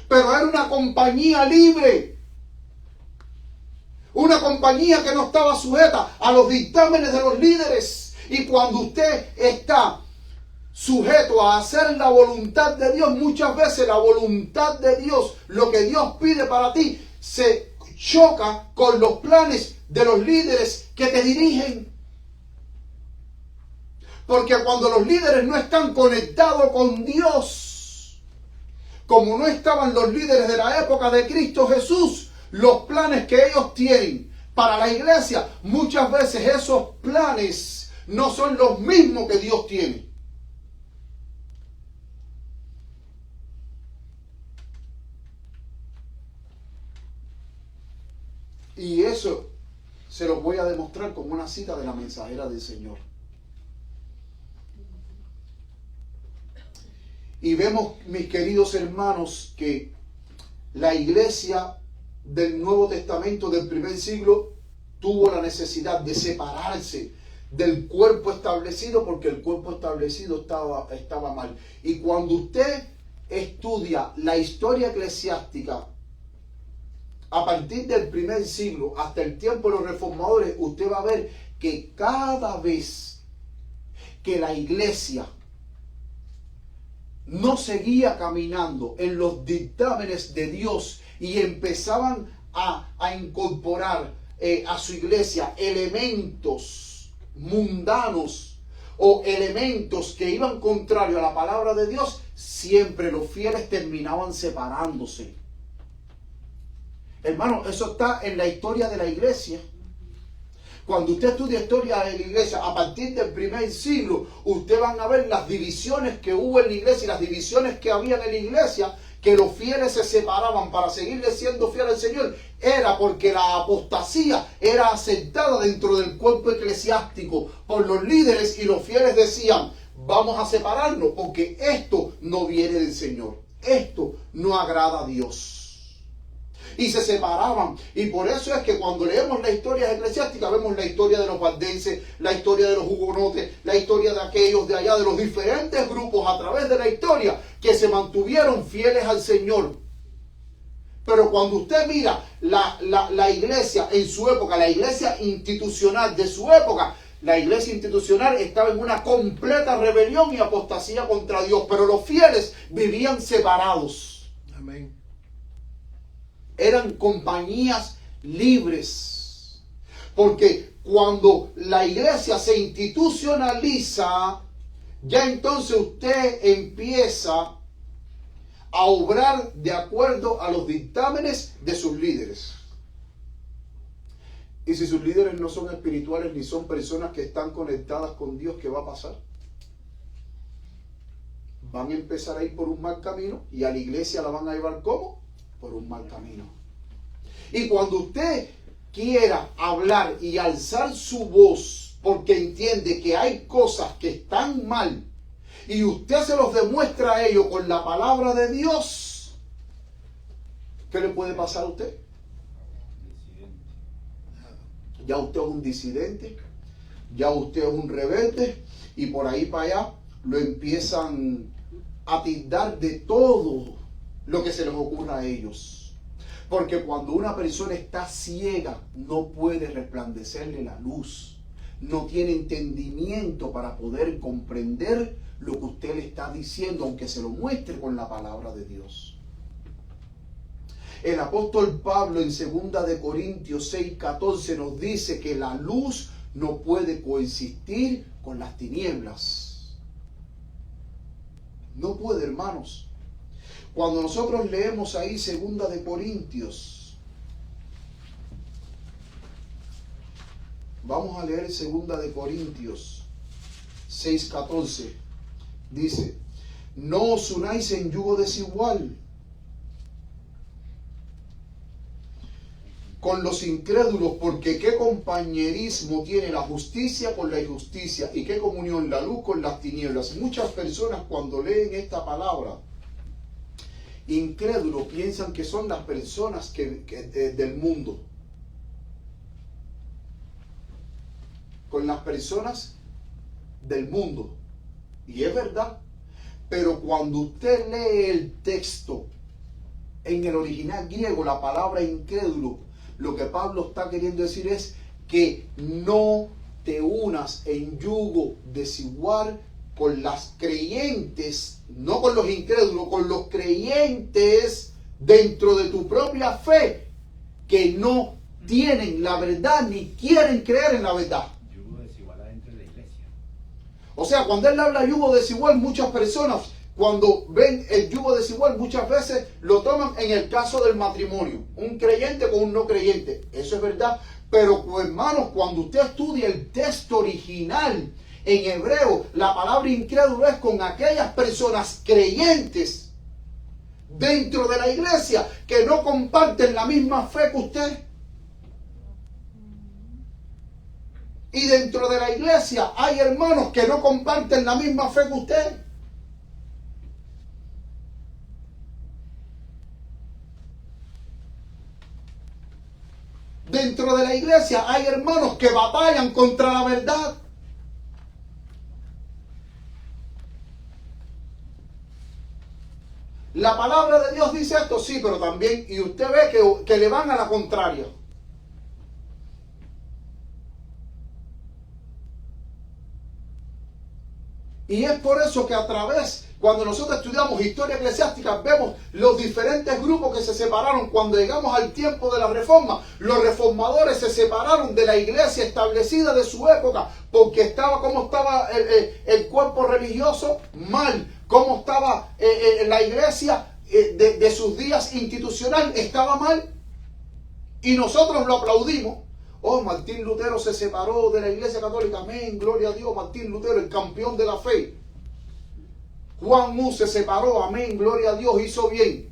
Pero era una compañía libre. Una compañía que no estaba sujeta a los dictámenes de los líderes. Y cuando usted está sujeto a hacer la voluntad de Dios, muchas veces la voluntad de Dios, lo que Dios pide para ti, se choca con los planes de los líderes que te dirigen. Porque cuando los líderes no están conectados con Dios, como no estaban los líderes de la época de Cristo Jesús, los planes que ellos tienen para la iglesia, muchas veces esos planes no son los mismos que Dios tiene. Y eso se lo voy a demostrar con una cita de la mensajera del Señor. Y vemos, mis queridos hermanos, que la iglesia del Nuevo Testamento del primer siglo tuvo la necesidad de separarse del cuerpo establecido, porque el cuerpo establecido estaba mal. Y cuando usted estudia la historia eclesiástica a partir del primer siglo hasta el tiempo de los reformadores, usted va a ver que cada vez que la iglesia no seguía caminando en los dictámenes de Dios y empezaban a incorporar a su iglesia elementos mundanos o elementos que iban contrario a la palabra de Dios, siempre los fieles terminaban separándose. Hermano, eso está en la historia de la iglesia. Cuando usted estudia historia de la iglesia a partir del primer siglo, usted van a ver las divisiones que hubo en la iglesia y las divisiones que había en la iglesia, que los fieles se separaban para seguirle siendo fiel al Señor. Era porque la apostasía era aceptada dentro del cuerpo eclesiástico por los líderes, y los fieles decían, vamos a separarnos porque esto no viene del Señor, esto no agrada a Dios. Y se separaban. Y por eso es que cuando leemos la historia eclesiástica, vemos la historia de los valdenses, la historia de los hugonotes, la historia de aquellos de allá, de los diferentes grupos a través de la historia que se mantuvieron fieles al Señor. Pero cuando usted mira la iglesia en su época, la iglesia institucional de su época, La iglesia institucional estaba en una completa rebelión y apostasía contra Dios, pero los fieles vivían separados. Amén. Eran compañías libres. Porque cuando la iglesia se institucionaliza, ya entonces usted empieza a obrar de acuerdo a los dictámenes de sus líderes. Y si sus líderes no son espirituales ni son personas que están conectadas con Dios, ¿qué va a pasar? Van a empezar a ir por un mal camino y a la iglesia la van a llevar ¿cómo? Por un mal camino. Y cuando usted quiera hablar y alzar su voz porque entiende que hay cosas que están mal y usted se los demuestra a ellos con la palabra de Dios, ¿qué le puede pasar a usted? Ya usted es un disidente, ya usted es un rebelde y por ahí para allá lo empiezan a tildar de todo lo que se les ocurra a ellos. Porque cuando una persona está ciega no puede resplandecerle la luz, no tiene entendimiento para poder comprender lo que usted le está diciendo, aunque se lo muestre con la palabra de Dios. El apóstol Pablo en 2 de Corintios 6:14 nos dice que la luz no puede coexistir con las tinieblas. No puede, hermanos. Cuando nosotros leemos ahí 2 de Corintios, vamos a leer 2 de Corintios 6:14, dice: no os unáis en yugo desigual con los incrédulos, porque qué compañerismo tiene la justicia con la injusticia y qué comunión la luz con las tinieblas. Muchas personas cuando leen esta palabra incrédulo piensan que son las personas del mundo, con las personas del mundo, y es verdad, pero cuando usted lee el texto en el original griego, la palabra incrédulo, lo que Pablo está queriendo decir es que no te unas en yugo desigual con las creyentes, no con los incrédulos, con los creyentes dentro de tu propia fe, que no tienen la verdad ni quieren creer en la verdad. Yugo desigual adentro de la iglesia. O sea, cuando él habla yugo desigual, muchas personas, cuando ven el yugo desigual, muchas veces lo toman en el caso del matrimonio. Un creyente con un no creyente. Eso es verdad. Pero, hermanos, cuando usted estudia el texto original en hebreo, la palabra incrédulo es con aquellas personas creyentes dentro de la iglesia que no comparten la misma fe que usted. Y dentro de la iglesia hay hermanos que no comparten la misma fe que usted. Dentro de la iglesia hay hermanos que batallan contra la verdad. La palabra de Dios dice esto, sí, pero también, y usted ve que le van a la contraria. Y es por eso que a través, cuando nosotros estudiamos historia eclesiástica, vemos los diferentes grupos que se separaron. Cuando llegamos al tiempo de la Reforma, los reformadores se separaron de la iglesia establecida de su época, porque estaba como estaba el cuerpo religioso, mal. Cómo estaba la iglesia de sus días institucional, estaba mal. Y nosotros lo aplaudimos. Oh, Martín Lutero se separó de la iglesia católica. Amén, gloria a Dios. Martín Lutero, el campeón de la fe. Juan Mus se separó. Amén, gloria a Dios, hizo bien.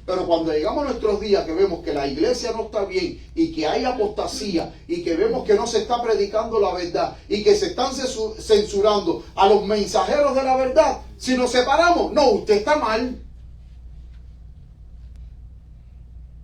Pero cuando llegamos a nuestros días, que vemos que la iglesia no está bien y que hay apostasía y que vemos que no se está predicando la verdad y que se están censurando a los mensajeros de la verdad, si nos separamos, no, usted está mal.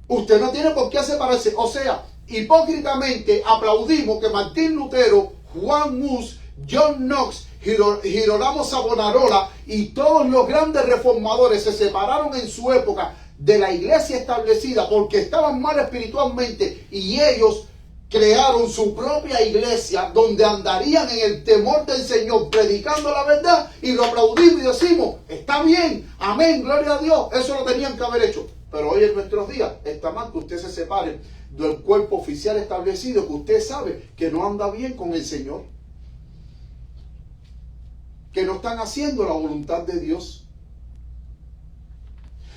Usted no tiene por qué separarse. O sea, hipócritamente aplaudimos que Martín Lutero, Juan Mus, John Knox, Girolamo Savonarola y todos los grandes reformadores se separaron en su época de la iglesia establecida porque estaban mal espiritualmente y ellos crearon su propia iglesia donde andarían en el temor del Señor, predicando la verdad, y lo aplaudimos y decimos, está bien, amén, gloria a Dios, eso lo tenían que haber hecho. Pero hoy en nuestros días está mal que usted se separe del cuerpo oficial establecido, que usted sabe que no anda bien con el Señor, que no están haciendo la voluntad de Dios.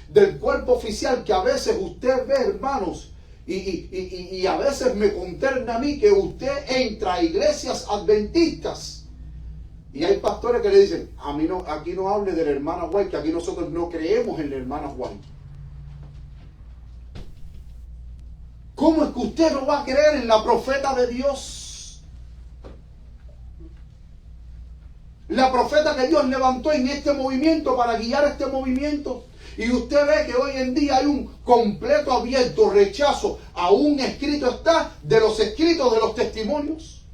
Del cuerpo oficial que a veces usted ve, hermanos, y a veces me consterna a mí que usted entra a iglesias adventistas y hay pastores que le dicen, a mí no, aquí no hable de la hermana White, que aquí nosotros no creemos en la hermana White. ¿Cómo es que usted no va a creer en la profeta de Dios? La profeta que Dios levantó en este movimiento para guiar este movimiento. Y usted ve que hoy en día hay un completo abierto rechazo, aún escrito está, de los escritos de los testimonios.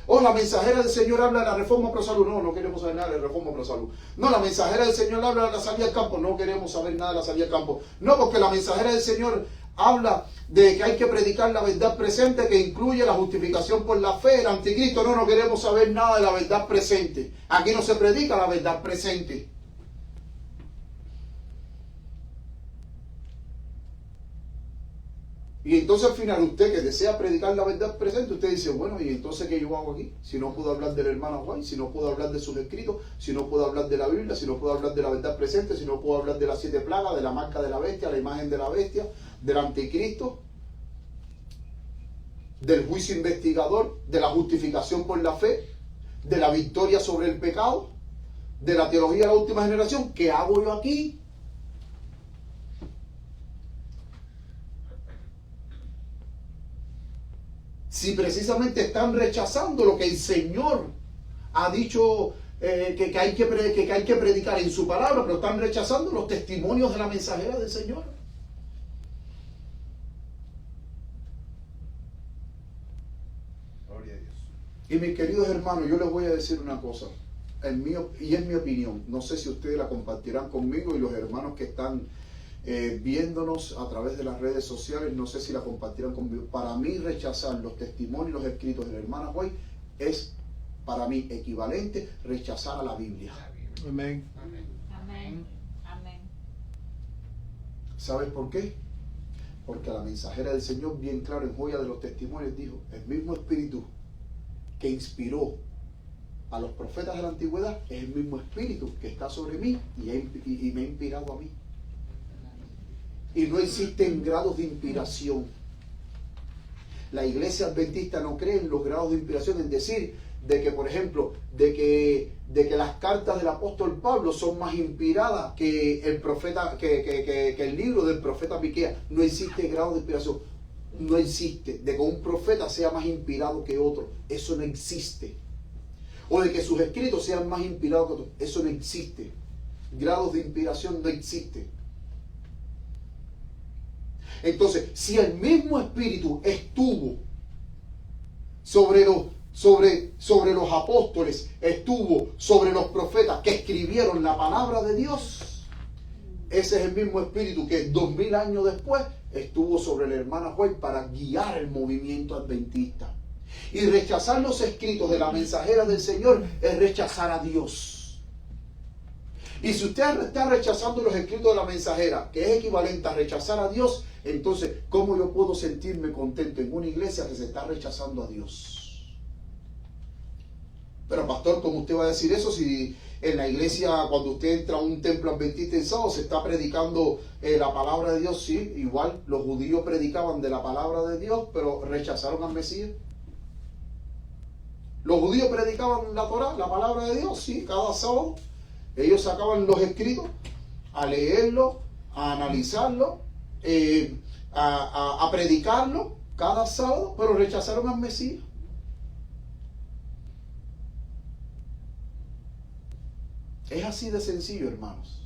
La mensajera del Señor habla de la reforma pro salud. No queremos saber nada de la reforma pro salud. No, la mensajera del Señor habla de la salida al campo. No queremos saber nada de la salida al campo. No, porque la mensajera del Señor habla de que hay que predicar la verdad presente, que incluye la justificación por la fe, el anticristo. No queremos saber nada de la verdad presente. Aquí no se predica la verdad presente. Y entonces al final usted que desea predicar la verdad presente, usted dice, bueno, ¿y entonces qué yo hago aquí? Si no puedo hablar de la hermana White, si no puedo hablar de sus escritos, si no puedo hablar de la Biblia, si no puedo hablar de la verdad presente, si no puedo hablar de las 7 plagas, de la marca de la bestia, la imagen de la bestia, del anticristo, del juicio investigador, de la justificación por la fe, de la victoria sobre el pecado, de la teología de la última generación, ¿qué hago yo aquí? Si precisamente están rechazando lo que el Señor ha dicho que hay que predicar en su palabra, pero están rechazando los testimonios de la mensajera del Señor. Gloria a Dios. Y mis queridos hermanos, yo les voy a decir una cosa, es mi opinión, no sé si ustedes la compartirán conmigo y los hermanos que están viéndonos a través de las redes sociales, no sé si la compartirán conmigo. Para mí rechazar los testimonios y los escritos de la hermana White es para mí equivalente rechazar a la Biblia. Amén. Amén. Amén. ¿Sabes por qué? Porque la mensajera del Señor, bien claro en Joya de los Testimonios, dijo, el mismo espíritu que inspiró a los profetas de la antigüedad es el mismo espíritu que está sobre mí y me ha inspirado a mí. Y no existen grados de inspiración. La iglesia adventista no cree en los grados de inspiración, es decir, de que, por ejemplo, de que las cartas del apóstol Pablo son más inspiradas que el profeta, que el libro del profeta Miqueas. No existe grado de inspiración. No existe. De que un profeta sea más inspirado que otro. Eso no existe. O de que sus escritos sean más inspirados que otros. Eso no existe. Grados de inspiración no existen. Entonces, si el mismo espíritu estuvo sobre los apóstoles, estuvo sobre los profetas que escribieron la palabra de Dios, ese es el mismo espíritu que 2000 años después estuvo sobre la hermana White para guiar el movimiento adventista. Y rechazar los escritos de la mensajera del Señor es rechazar a Dios. Y si usted está rechazando los escritos de la mensajera, que es equivalente a rechazar a Dios, entonces, ¿cómo yo puedo sentirme contento en una iglesia que se está rechazando a Dios? Pero pastor, ¿cómo usted va a decir eso si en la iglesia, cuando usted entra a un templo adventista en sábado, se está predicando la palabra de Dios? Sí, igual los judíos predicaban de la palabra de Dios, pero rechazaron al Mesías. Los judíos predicaban la Torá, la palabra de Dios, sí, cada sábado. Ellos sacaban los escritos a leerlo, a analizarlo, a predicarlo cada sábado, pero rechazaron al Mesías. Es así de sencillo, hermanos.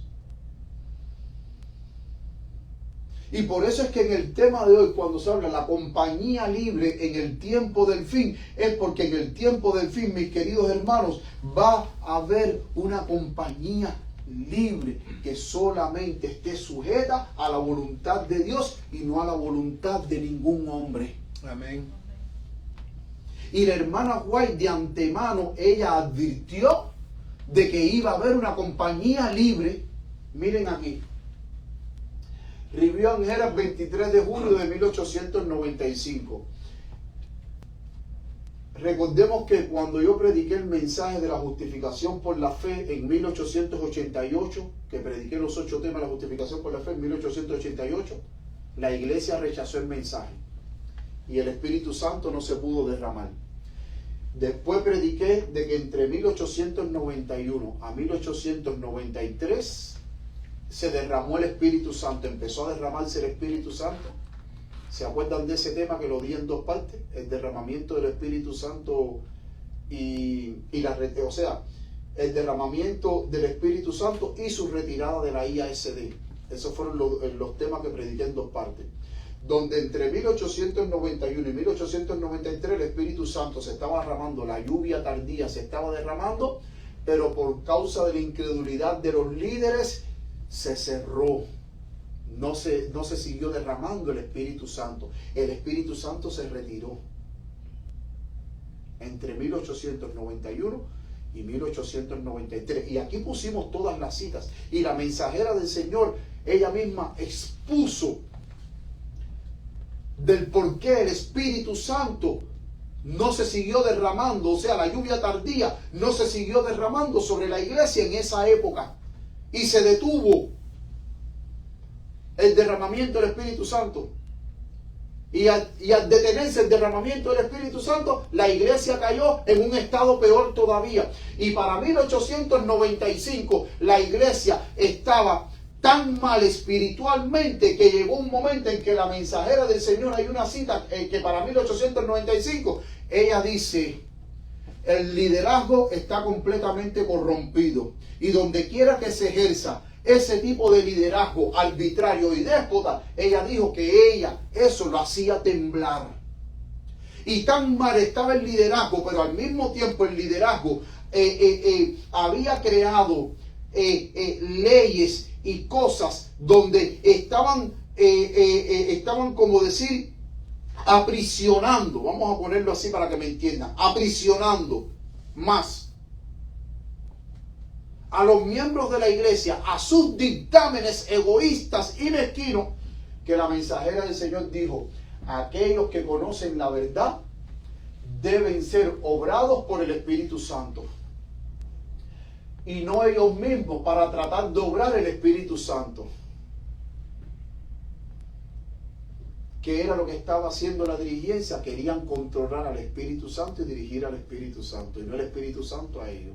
Y por eso es que en el tema de hoy, cuando se habla de la compañía libre en el tiempo del fin, es porque en el tiempo del fin, mis queridos hermanos, va a haber una compañía libre que solamente esté sujeta a la voluntad de Dios y no a la voluntad de ningún hombre. Amén. Y la hermana White de antemano, ella advirtió de que iba a haber una compañía libre. Miren aquí. Review and Herald, 23 de julio de 1895. Recordemos que cuando yo prediqué el mensaje de la justificación por la fe en 1888, que prediqué los 8 temas de la justificación por la fe en 1888, la iglesia rechazó el mensaje y el Espíritu Santo no se pudo derramar. Después prediqué de que entre 1891 a 1893 se derramó el Espíritu Santo, empezó a derramarse el Espíritu Santo. ¿Se acuerdan de ese tema que lo di en 2 partes? El derramamiento del Espíritu Santo el derramamiento del Espíritu Santo y su retirada de la IASD. Esos fueron los temas que prediqué en 2 partes. Donde entre 1891 y 1893 el Espíritu Santo se estaba derramando, la lluvia tardía se estaba derramando, pero por causa de la incredulidad de los líderes se cerró. No se siguió derramando el Espíritu Santo. El Espíritu Santo se retiró entre 1891 y 1893. Y aquí pusimos todas las citas. Y la mensajera del Señor, ella misma expuso del por qué el Espíritu Santo no se siguió derramando. O sea, la lluvia tardía no se siguió derramando sobre la iglesia en esa época. Y se detuvo el derramamiento del Espíritu Santo. Y al detenerse el derramamiento del Espíritu Santo, la iglesia cayó en un estado peor todavía. Y para 1895 la iglesia estaba tan mal espiritualmente que llegó un momento en que la mensajera del Señor, hay una cita que para 1895, ella dice: el liderazgo está completamente corrompido y donde quiera que se ejerza ese tipo de liderazgo arbitrario y déspota, ella dijo que eso lo hacía temblar. Y tan mal estaba el liderazgo, pero al mismo tiempo el liderazgo había creado leyes y cosas donde estaban como decir, aprisionando, vamos a ponerlo así para que me entiendan, aprisionando más a los miembros de la iglesia, a sus dictámenes egoístas y mezquinos, que la mensajera del Señor dijo: aquellos que conocen la verdad deben ser obrados por el Espíritu Santo y no ellos mismos para tratar de obrar el Espíritu Santo. ¿Qué era lo que estaba haciendo la dirigencia? Querían controlar al Espíritu Santo y dirigir al Espíritu Santo, y no el Espíritu Santo a ellos.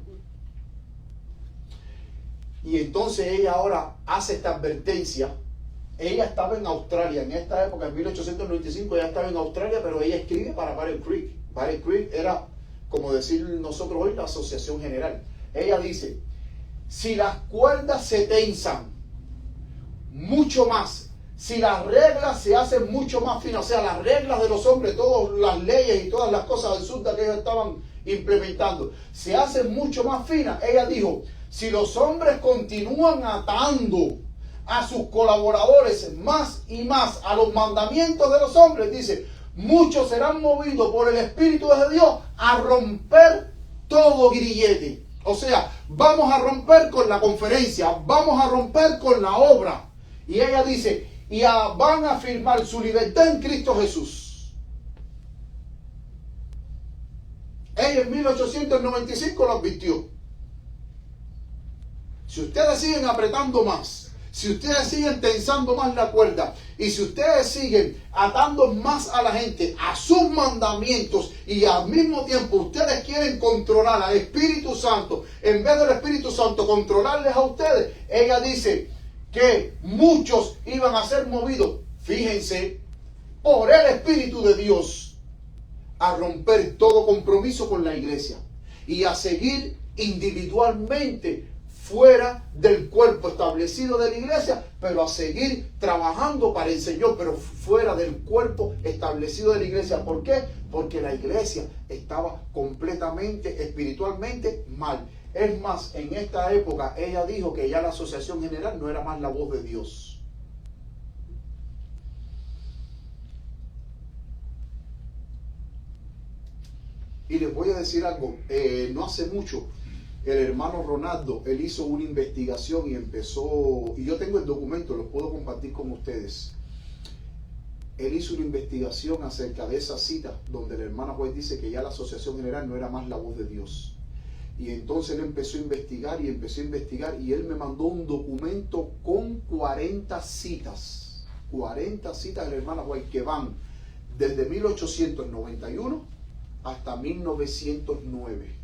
Y entonces ella ahora hace esta advertencia. Ella estaba en Australia en esta época, en 1895, ella estaba en Australia, pero ella escribe para Battle Creek. Battle Creek era, como decir nosotros hoy, la Asociación General. Ella dice: si las cuerdas se tensan mucho más, si las reglas se hacen mucho más finas, o sea, las reglas de los hombres, todas las leyes y todas las cosas absurdas que ellos estaban implementando, se hacen mucho más finas, ella dijo: si los hombres continúan atando a sus colaboradores más y más a los mandamientos de los hombres, dice, muchos serán movidos por el Espíritu de Dios a romper todo grillete. O sea, vamos a romper con la conferencia, vamos a romper con la obra. Y ella dice, van a afirmar su libertad en Cristo Jesús. Ella en 1895 lo advirtió. Si ustedes siguen apretando más, si ustedes siguen tensando más la cuerda, y si ustedes siguen atando más a la gente a sus mandamientos, y al mismo tiempo ustedes quieren controlar al Espíritu Santo, en vez del Espíritu Santo controlarles a ustedes, ella dice que muchos iban a ser movidos, fíjense, por el Espíritu de Dios, a romper todo compromiso con la iglesia y a seguir individualmente fuera del cuerpo establecido de la iglesia, pero a seguir trabajando para el Señor, pero fuera del cuerpo establecido de la iglesia. ¿Por qué? Porque la iglesia estaba completamente espiritualmente mal. Es más, en esta época ella dijo que ya la Asociación General no era más la voz de Dios. Y les voy a decir algo, no hace mucho, el hermano Ronaldo, él hizo una investigación y empezó, y yo tengo el documento, lo puedo compartir con ustedes. Él hizo una investigación acerca de esa cita donde el hermano White dice que ya la Asociación General no era más la voz de Dios. Y entonces él empezó a investigar y él me mandó un documento con 40 citas. 40 citas del hermano White que van desde 1891 hasta 1909.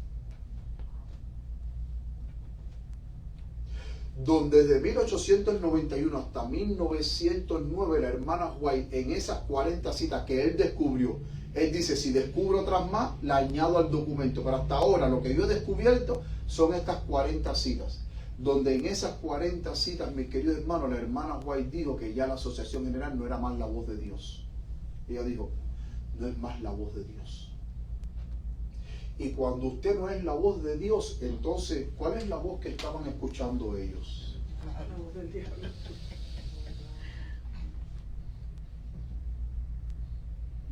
Donde desde 1891 hasta 1909 la hermana White, en esas 40 citas que él descubrió, él dice, si descubro otras más, la añado al documento, pero hasta ahora lo que yo he descubierto son estas 40 citas, donde en esas 40 citas, mis queridos hermanos, la hermana White dijo que ya la Asociación General no era más la voz de Dios. Ella dijo, no es más la voz de Dios. Y cuando usted no es la voz de Dios, entonces, ¿cuál es la voz que estaban escuchando ellos? La voz del diablo.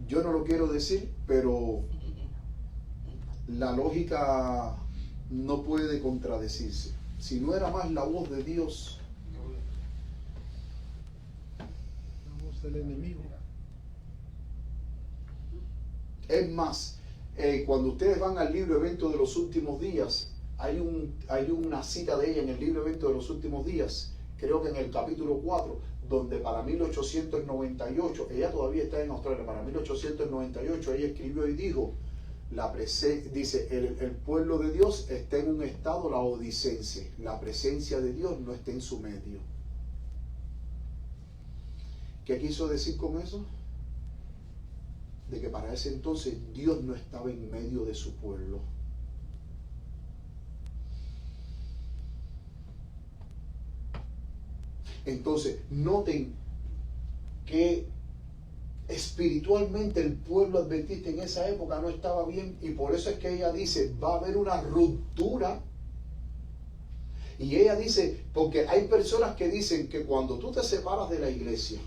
Yo no lo quiero decir, pero la lógica no puede contradecirse. Si no era más la voz de Dios, La voz del enemigo. es más, cuando ustedes van al libro Evento de los Últimos Días, hay una cita de ella en el libro Evento de los Últimos Días, creo que en el capítulo 4, donde para 1898, ella todavía está en Australia, para 1898 ella escribió y dijo, dice, el pueblo de Dios está en un estado laodicense, la presencia de Dios no está en su medio. ¿Qué quiso decir con eso? De que para ese entonces Dios no estaba en medio de su pueblo. Entonces, noten que espiritualmente el pueblo adventista en esa época no estaba bien, y por eso es que ella dice, va a haber una ruptura. Y ella dice, porque hay personas que dicen que cuando tú te separas de la iglesia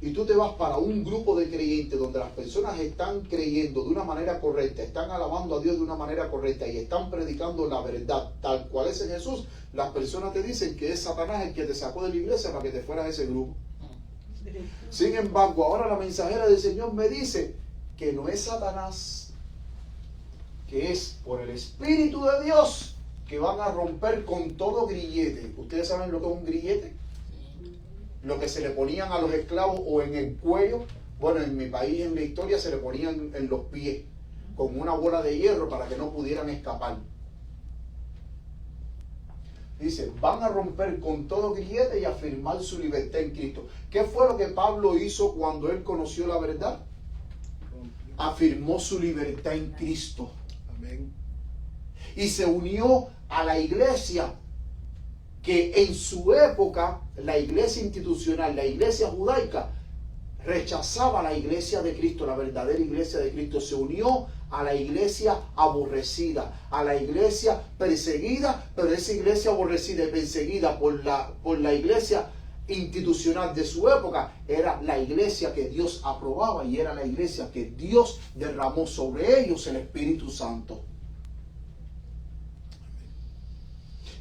y tú te vas para un grupo de creyentes donde las personas están creyendo de una manera correcta, están alabando a Dios de una manera correcta y están predicando la verdad tal cual es en Jesús, las personas te dicen que es Satanás el que te sacó de la iglesia para que te fueras a ese grupo. Sin embargo, ahora la mensajera del Señor me dice que no es Satanás, que es por el Espíritu de Dios que van a romper con todo grillete. ¿Ustedes saben lo que es un grillete? Lo que se le ponían a los esclavos o en el cuello. Bueno, en mi país, en la historia, se le ponían en los pies con una bola de hierro para que no pudieran escapar. Dice, van a romper con todo grillete y afirmar su libertad en Cristo. ¿Qué fue lo que Pablo hizo cuando él conoció la verdad? Afirmó su libertad en Cristo. Amén. Y se unió a la iglesia que en su época, la iglesia institucional, la iglesia judaica, rechazaba la iglesia de Cristo, la verdadera iglesia de Cristo. Se unió a la iglesia aborrecida, a la iglesia perseguida, pero esa iglesia aborrecida y perseguida por la iglesia institucional de su época era la iglesia que Dios aprobaba y era la iglesia que Dios derramó sobre ellos el Espíritu Santo.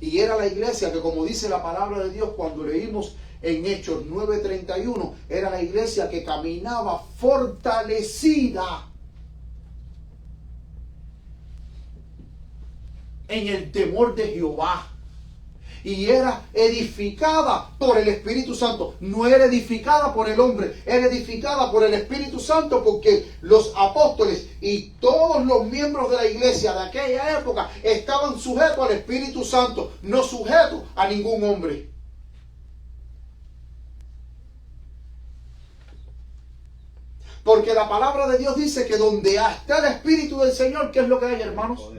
Y era la iglesia que, como dice la palabra de Dios cuando leímos en Hechos 9:31, era la iglesia que caminaba fortalecida en el temor de Jehová. Y era edificada por el Espíritu Santo. No era edificada por el hombre, era edificada por el Espíritu Santo, porque los apóstoles y todos los miembros de la iglesia de aquella época estaban sujetos al Espíritu Santo, no sujetos a ningún hombre. Porque la palabra de Dios dice que donde está el Espíritu del Señor, ¿qué es lo que hay, hermanos?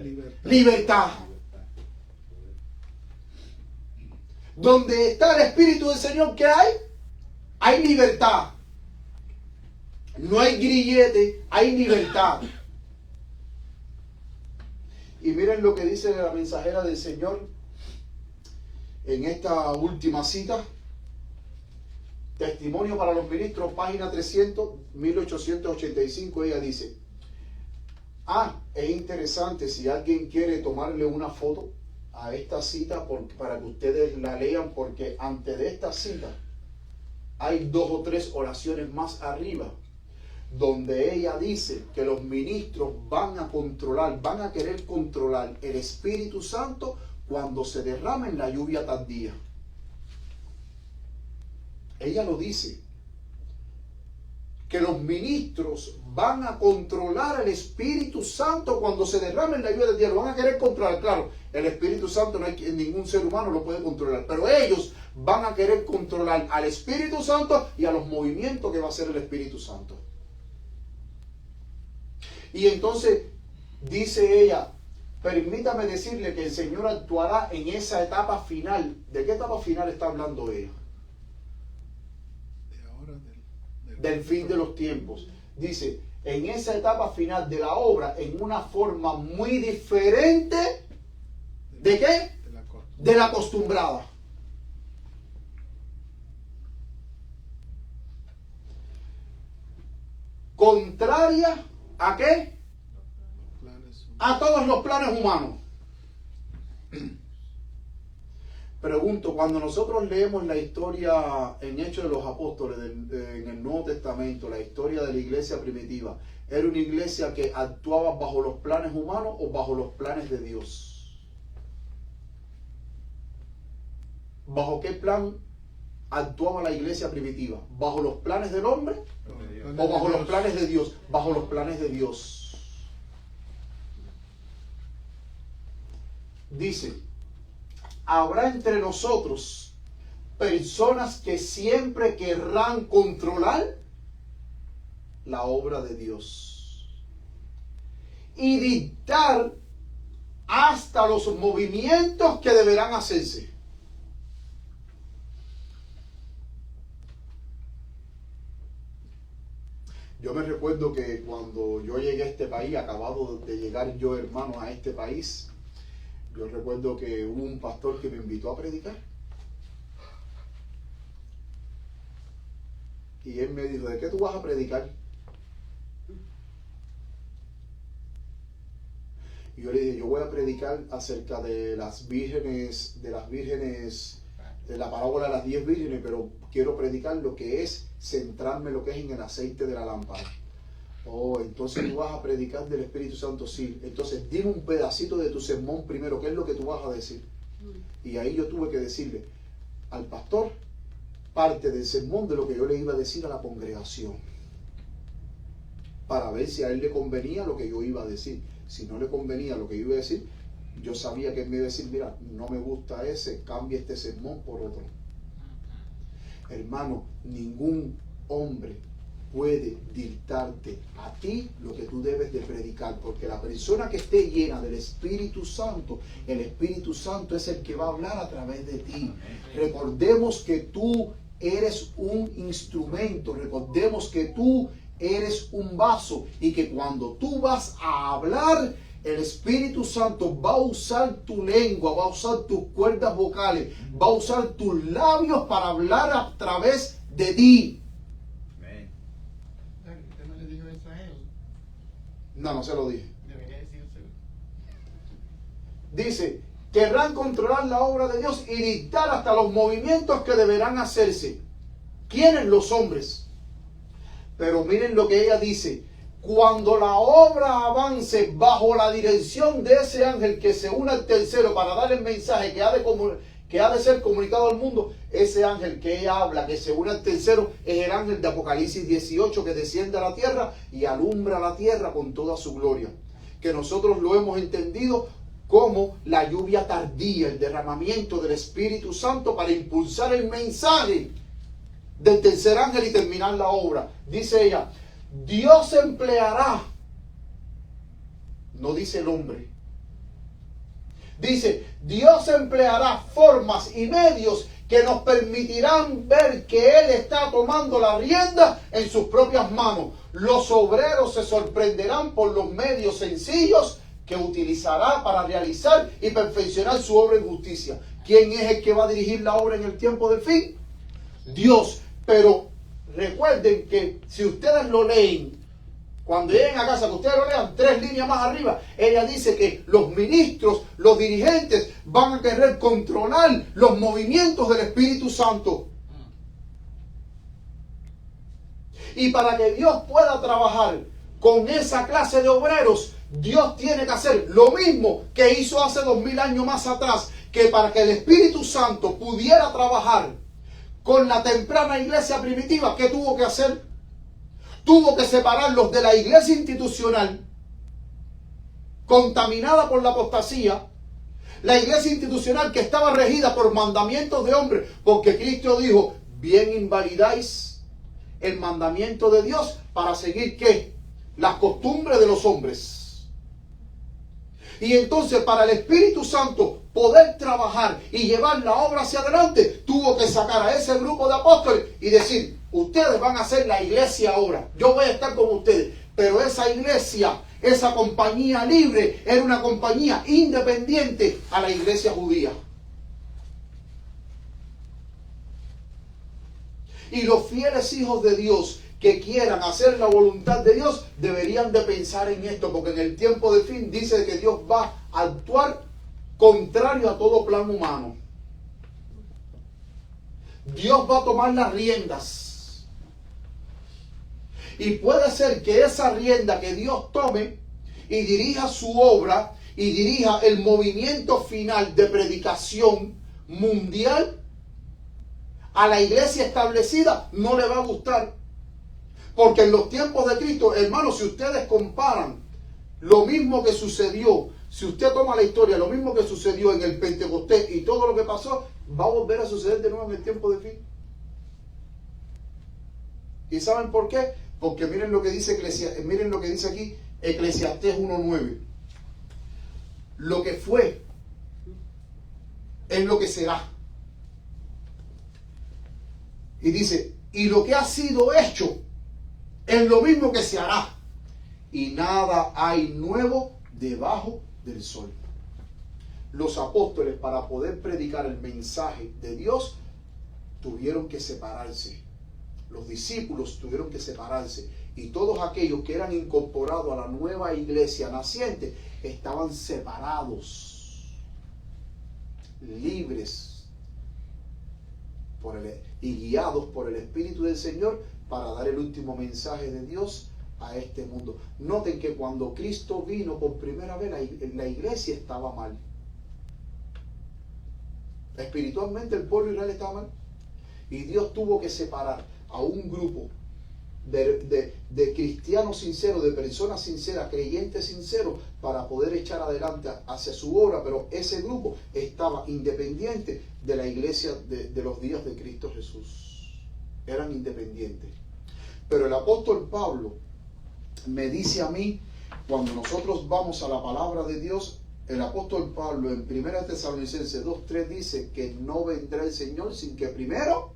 Libertad. Donde está el Espíritu del Señor, ¿qué hay? Hay libertad. No hay grillete, hay libertad. Y miren lo que dice la mensajera del Señor en esta última cita. Testimonio para los ministros, página 300, 1885, ella dice: Es interesante si alguien quiere tomarle una foto a esta cita para que ustedes la lean, porque antes de esta cita hay 2 o 3 oraciones más arriba donde ella dice que los ministros van a querer controlar el Espíritu Santo cuando se derrame en la lluvia tardía. Ella lo dice, que los ministros van a controlar el Espíritu Santo cuando se derrame en la lluvia tardía. Lo van a querer controlar. Claro, el Espíritu Santo ningún ser humano lo puede controlar, pero ellos van a querer controlar al Espíritu Santo y a los movimientos que va a hacer el Espíritu Santo. Y entonces dice ella, permítame decirle que el Señor actuará en esa etapa final. ¿De qué etapa final está hablando ella? De ahora, del fin de los tiempos. Dice, en esa etapa final de la obra, en una forma muy diferente, ¿de qué? De la acostumbrada. Contraria ¿a qué? A todos los planes humanos. Pregunto, cuando nosotros leemos la historia en Hechos de los Apóstoles, en el Nuevo Testamento, la historia de la iglesia primitiva, ¿era una iglesia que actuaba bajo los planes humanos o bajo los planes de Dios? ¿Bajo qué plan actuaba la iglesia primitiva? ¿Bajo los planes del hombre o bajo los planes de Dios? Bajo los planes de Dios. Dice, habrá entre nosotros personas que siempre querrán controlar la obra de Dios y dictar hasta los movimientos que deberán hacerse. Yo me recuerdo que cuando yo llegué a este país, acabado de llegar yo, hermano, a este país, yo recuerdo que hubo un pastor que me invitó a predicar. Y él me dijo, ¿de qué tú vas a predicar? Y yo le dije, yo voy a predicar acerca de las vírgenes, de la parábola de las 10 vírgenes, pero quiero predicar lo que es, centrarme lo que es en el aceite de la lámpara. Oh, entonces tú vas a predicar del Espíritu Santo, sí. Entonces dime un pedacito de tu sermón primero, ¿qué es lo que tú vas a decir? Y ahí yo tuve que decirle al pastor parte del sermón de lo que yo le iba a decir a la congregación, para ver si a él le convenía lo que yo iba a decir. Si no le convenía lo que yo iba a decir, yo sabía que él me iba a decir, mira, no me gusta ese, cambia este sermón por otro. Hermano, ningún hombre puede dictarte a ti lo que tú debes de predicar, porque la persona que esté llena del Espíritu Santo, el Espíritu Santo es el que va a hablar a través de ti. Recordemos que tú eres un instrumento, recordemos que tú eres un vaso y que cuando tú vas a hablar, el Espíritu Santo va a usar tu lengua, va a usar tus cuerdas vocales, va a usar tus labios para hablar a través de ti. ¿Usted no le dijo eso a él? No se lo dije. Debería decírselo. Dice, querrán controlar la obra de Dios y dictar hasta los movimientos que deberán hacerse. ¿Quiénes? Los hombres. Pero miren lo que ella dice. Cuando la obra avance bajo la dirección de ese ángel que se une al tercero para dar el mensaje que ha de ser comunicado al mundo, ese ángel que ella habla, que se une al tercero, es el ángel de Apocalipsis 18 que desciende a la tierra y alumbra la tierra con toda su gloria. Que nosotros lo hemos entendido como la lluvia tardía, el derramamiento del Espíritu Santo para impulsar el mensaje del tercer ángel y terminar la obra. Dice ella, Dios empleará, no dice el hombre, dice, Dios empleará formas y medios que nos permitirán ver que Él está tomando la rienda en sus propias manos. Los obreros se sorprenderán por los medios sencillos que utilizará para realizar y perfeccionar su obra en justicia. ¿Quién es el que va a dirigir la obra en el tiempo del fin? Dios. Pero recuerden que si ustedes lo leen Cuando lleguen a casa, que ustedes lo lean 3 líneas más arriba, ella dice que los ministros, los dirigentes van a querer controlar los movimientos del Espíritu Santo. Y para que Dios pueda trabajar con esa clase de obreros, Dios tiene que hacer lo mismo que hizo hace 2000 años más atrás, que para que el Espíritu Santo pudiera trabajar con la temprana iglesia primitiva, ¿qué tuvo que hacer? Tuvo que separarlos de la iglesia institucional, contaminada por la apostasía, la iglesia institucional que estaba regida por mandamientos de hombres, porque Cristo dijo, bien invalidáis el mandamiento de Dios para seguir ¿qué? Las costumbres de los hombres. Y entonces para el Espíritu Santo poder trabajar y llevar la obra hacia adelante, tuvo que sacar a ese grupo de apóstoles y decir, ustedes van a hacer la iglesia ahora, yo voy a estar con ustedes. Pero esa iglesia, esa compañía libre, era una compañía independiente a la iglesia judía. Y los fieles hijos de Dios que quieran hacer la voluntad de Dios deberían de pensar en esto, porque en el tiempo de fin dice que Dios va a actuar contrario a todo plan humano. Dios va a tomar las riendas. Y puede ser que esa rienda que Dios tome y dirija su obra y dirija el movimiento final de predicación mundial a la iglesia establecida no le va a gustar. Porque en los tiempos de Cristo, hermanos, si ustedes comparan lo mismo que sucedió, si usted toma la historia, lo mismo que sucedió en el Pentecostés y todo lo que pasó, va a volver a suceder de nuevo en el tiempo de fin. ¿Y saben por qué? Porque miren lo que dice miren lo que dice aquí Eclesiastés 1:9. Lo que fue es lo que será. Y dice, y lo que ha sido hecho es lo mismo que se hará. Y nada hay nuevo debajo del sol. Los apóstoles, para poder predicar el mensaje de Dios, tuvieron que separarse. Los discípulos tuvieron que separarse. Y todos aquellos que eran incorporados a la nueva iglesia naciente estaban separados, libres y guiados por el Espíritu del Señor para dar el último mensaje de Dios a este mundo. Noten que cuando Cristo vino por primera vez, la iglesia estaba mal. Espiritualmente el pueblo de Israel estaba mal. Y Dios tuvo que separar a un grupo de cristianos sinceros, de personas sinceras, creyentes sinceros, para poder echar adelante hacia su obra. Pero ese grupo estaba independiente de la iglesia de los días de Cristo Jesús. Eran independientes. Pero el apóstol Pablo me dice a mí, cuando nosotros vamos a la palabra de Dios, el apóstol Pablo en 1 Tesalonicenses 2:3 dice que no vendrá el Señor sin que primero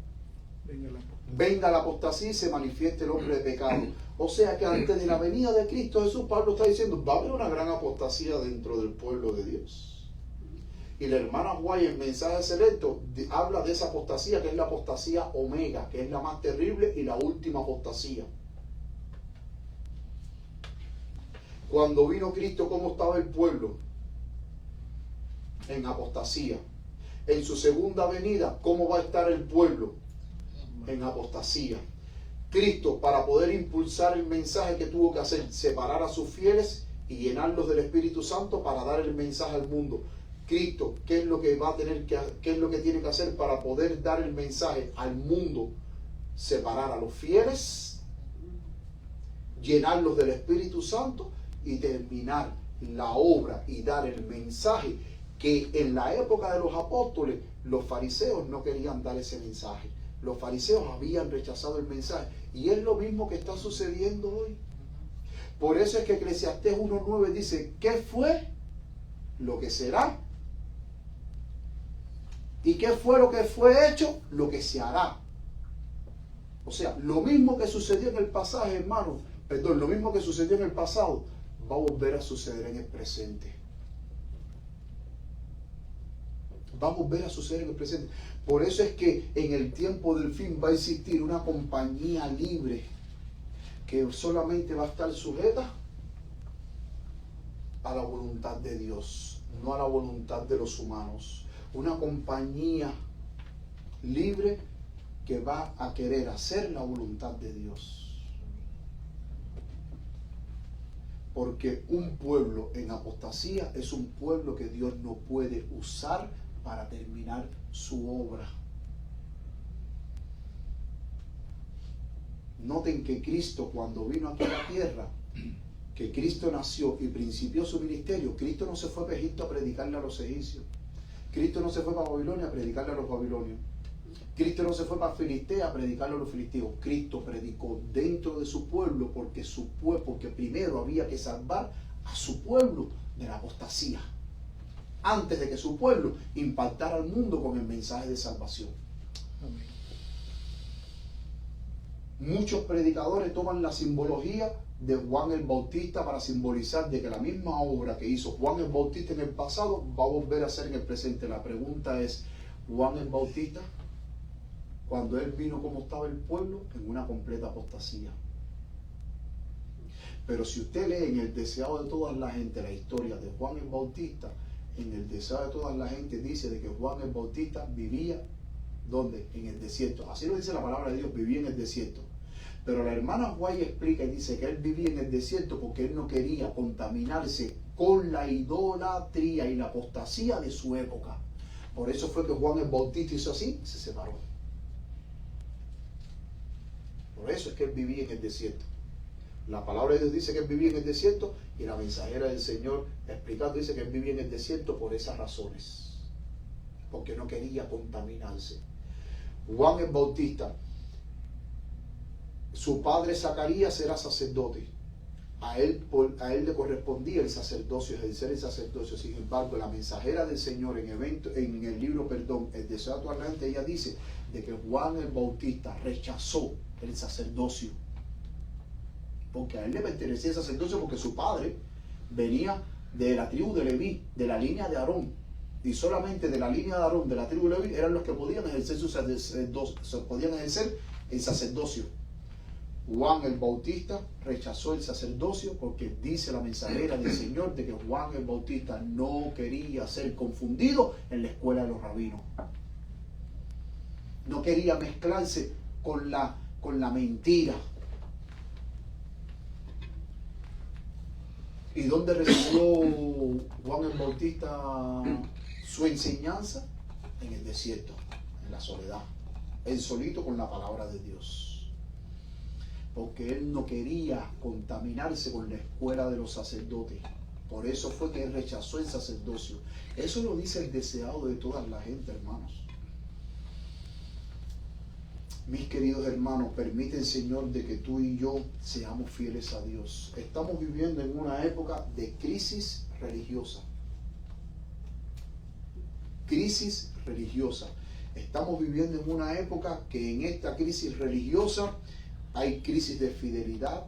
venga la apostasía y se manifieste el hombre de pecado. O sea que antes de la venida de Cristo Jesús, Pablo está diciendo, va a haber una gran apostasía dentro del pueblo de Dios. Y la hermana Guay en Mensaje Selecto habla de esa apostasía, que es la apostasía omega, que es la más terrible y la última apostasía. Cuando vino Cristo, ¿cómo estaba el pueblo? En apostasía. En su segunda venida, ¿cómo va a estar el pueblo? En apostasía. Cristo, para poder impulsar el mensaje que tuvo que hacer, separar a sus fieles y llenarlos del Espíritu Santo para dar el mensaje al mundo. Cristo, ¿qué es lo que va a tener qué es lo que tiene que hacer para poder dar el mensaje al mundo? Separar a los fieles, llenarlos del Espíritu Santo y terminar la obra y dar el mensaje que en la época de los apóstoles los fariseos no querían dar ese mensaje. Los fariseos habían rechazado el mensaje y es lo mismo que está sucediendo hoy. Por eso es que Eclesiastés 1:9 dice, ¿qué fue lo que será? ¿Y qué fue lo que fue hecho? Lo que se hará. O sea, lo mismo que sucedió en el pasaje, hermanos, lo mismo que sucedió en el pasado, va a volver a suceder en el presente. Va a volver a suceder en el presente. Por eso es que en el tiempo del fin va a existir una compañía libre que solamente va a estar sujeta a la voluntad de Dios, no a la voluntad de los humanos. Una compañía libre que va a querer hacer la voluntad de Dios. Porque un pueblo en apostasía es un pueblo que Dios no puede usar para terminar su obra. Noten que Cristo, cuando vino aquí a la tierra, que Cristo nació y principió su ministerio, Cristo no se fue para Egipto a predicarle a los egipcios. Cristo no se fue para Babilonia a predicarle a los babilonios. Cristo no se fue para Filistea a predicarle a los filisteos. Cristo predicó dentro de su pueblo porque primero había que salvar a su pueblo de la apostasía, antes de que su pueblo impactara al mundo con el mensaje de salvación. Amén. Muchos predicadores toman la simbología de Juan el Bautista para simbolizar de que la misma obra que hizo Juan el Bautista en el pasado va a volver a hacer en el presente. La pregunta es, Juan el Bautista, cuando él vino, ¿cómo estaba el pueblo? En una completa apostasía. Pero si usted lee en el deseado de toda la gente la historia de Juan el Bautista, en el deseado de toda la gente dice de que Juan el Bautista vivía, ¿dónde? En el desierto. Así lo dice la palabra de Dios, vivía en el desierto. Pero la hermana Guay explica y dice que él vivía en el desierto porque él no quería contaminarse con la idolatría y la apostasía de su época. Por eso fue que Juan el Bautista hizo así, se separó. Por eso es que él vivía en el desierto. La palabra de Dios dice que él vivía en el desierto y la mensajera del Señor explicando dice que él vivía en el desierto por esas razones. Porque no quería contaminarse. Juan el Bautista, su padre Zacarías era sacerdote. A él le correspondía el sacerdocio, ejercer el sacerdocio. Sin embargo, la mensajera del Señor en el libro, el deseo de tu adelante, ella dice de que Juan el Bautista rechazó el sacerdocio. Porque a él le pertenecía el sacerdocio porque su padre venía de la tribu de Leví, de la línea de Aarón. Y solamente de la línea de Aarón, de la tribu de Leví, eran los que podían ejercer el sacerdocio. Juan el Bautista rechazó el sacerdocio porque dice la mensajera del Señor de que Juan el Bautista no quería ser confundido en la escuela de los rabinos. No quería mezclarse con la mentira. ¿Y dónde recibió Juan el Bautista su enseñanza? En el desierto, en la soledad, él solito con la palabra de Dios. Porque él no quería contaminarse con la escuela de los sacerdotes. Por eso fue que él rechazó el sacerdocio. Eso lo dice el deseado de toda la gente, hermanos. Mis queridos hermanos, permite el Señor de que tú y yo seamos fieles a Dios. Estamos viviendo en una época de crisis religiosa. Crisis religiosa. Estamos viviendo en una época que en esta crisis religiosa hay crisis de fidelidad,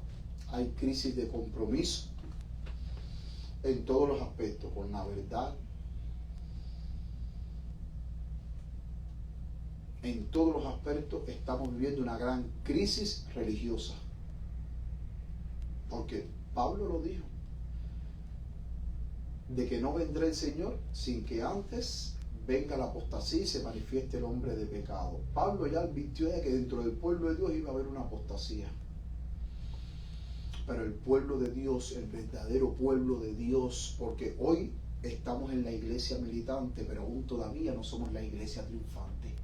hay crisis de compromiso en todos los aspectos, con la verdad. En todos los aspectos estamos viviendo una gran crisis religiosa. Porque Pablo lo dijo, de que no vendrá el Señor sin que antes venga la apostasía y se manifieste el hombre de pecado. Pablo ya advirtió de que dentro del pueblo de Dios iba a haber una apostasía. Pero el pueblo de Dios, el verdadero pueblo de Dios, porque hoy estamos en la iglesia militante, pero aún todavía no somos la iglesia triunfante.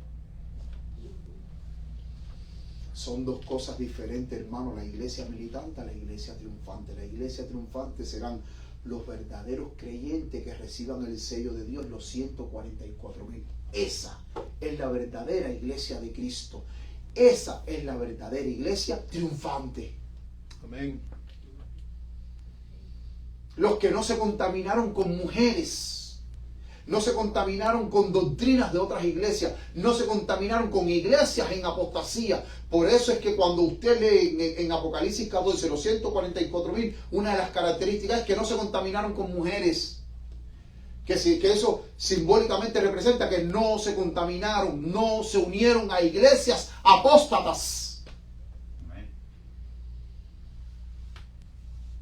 Son dos cosas diferentes, hermano, la iglesia militante a la iglesia triunfante. La iglesia triunfante serán los verdaderos creyentes que reciban el sello de Dios, los 144,000. Esa es la verdadera iglesia de Cristo. Esa es la verdadera iglesia triunfante. Amén. Los que no se contaminaron con mujeres, no se contaminaron con doctrinas de otras iglesias, no se contaminaron con iglesias en apostasía. Por eso es que cuando usted lee en Apocalipsis 14, los 144,000, una de las características es que no se contaminaron con mujeres. Que eso simbólicamente representa que no se contaminaron, no se unieron a iglesias apóstatas.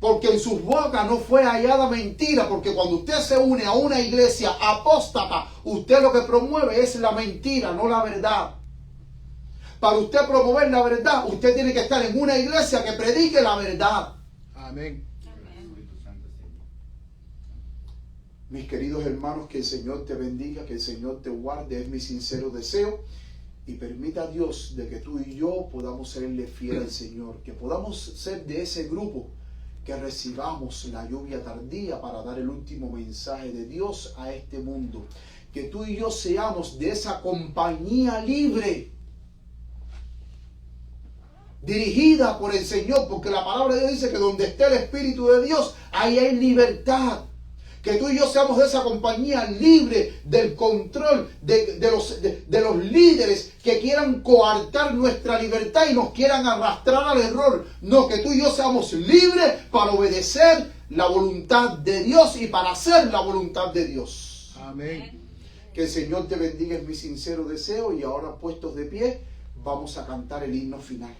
Porque en sus bocas no fue hallada mentira. Porque cuando usted se une a una iglesia apóstata, usted lo que promueve es la mentira, no la verdad. Para usted promover la verdad, usted tiene que estar en una iglesia que predique la verdad. Amén. Espíritu Santo, Señor. Mis queridos hermanos, que el Señor te bendiga, que el Señor te guarde, es mi sincero deseo. Y permita a Dios de que tú y yo podamos serle fiel al Señor, que podamos ser de ese grupo que recibamos la lluvia tardía para dar el último mensaje de Dios a este mundo. Que tú y yo seamos de esa compañía libre, dirigida por el Señor, porque la palabra de Dios dice que donde esté el Espíritu de Dios, ahí hay libertad. Que tú y yo seamos de esa compañía libre del control de los líderes que quieran coartar nuestra libertad y nos quieran arrastrar al error. No, que tú y yo seamos libres para obedecer la voluntad de Dios y para hacer la voluntad de Dios. Amén. Que el Señor te bendiga, es mi sincero deseo. Y ahora, puestos de pie, vamos a cantar el himno final.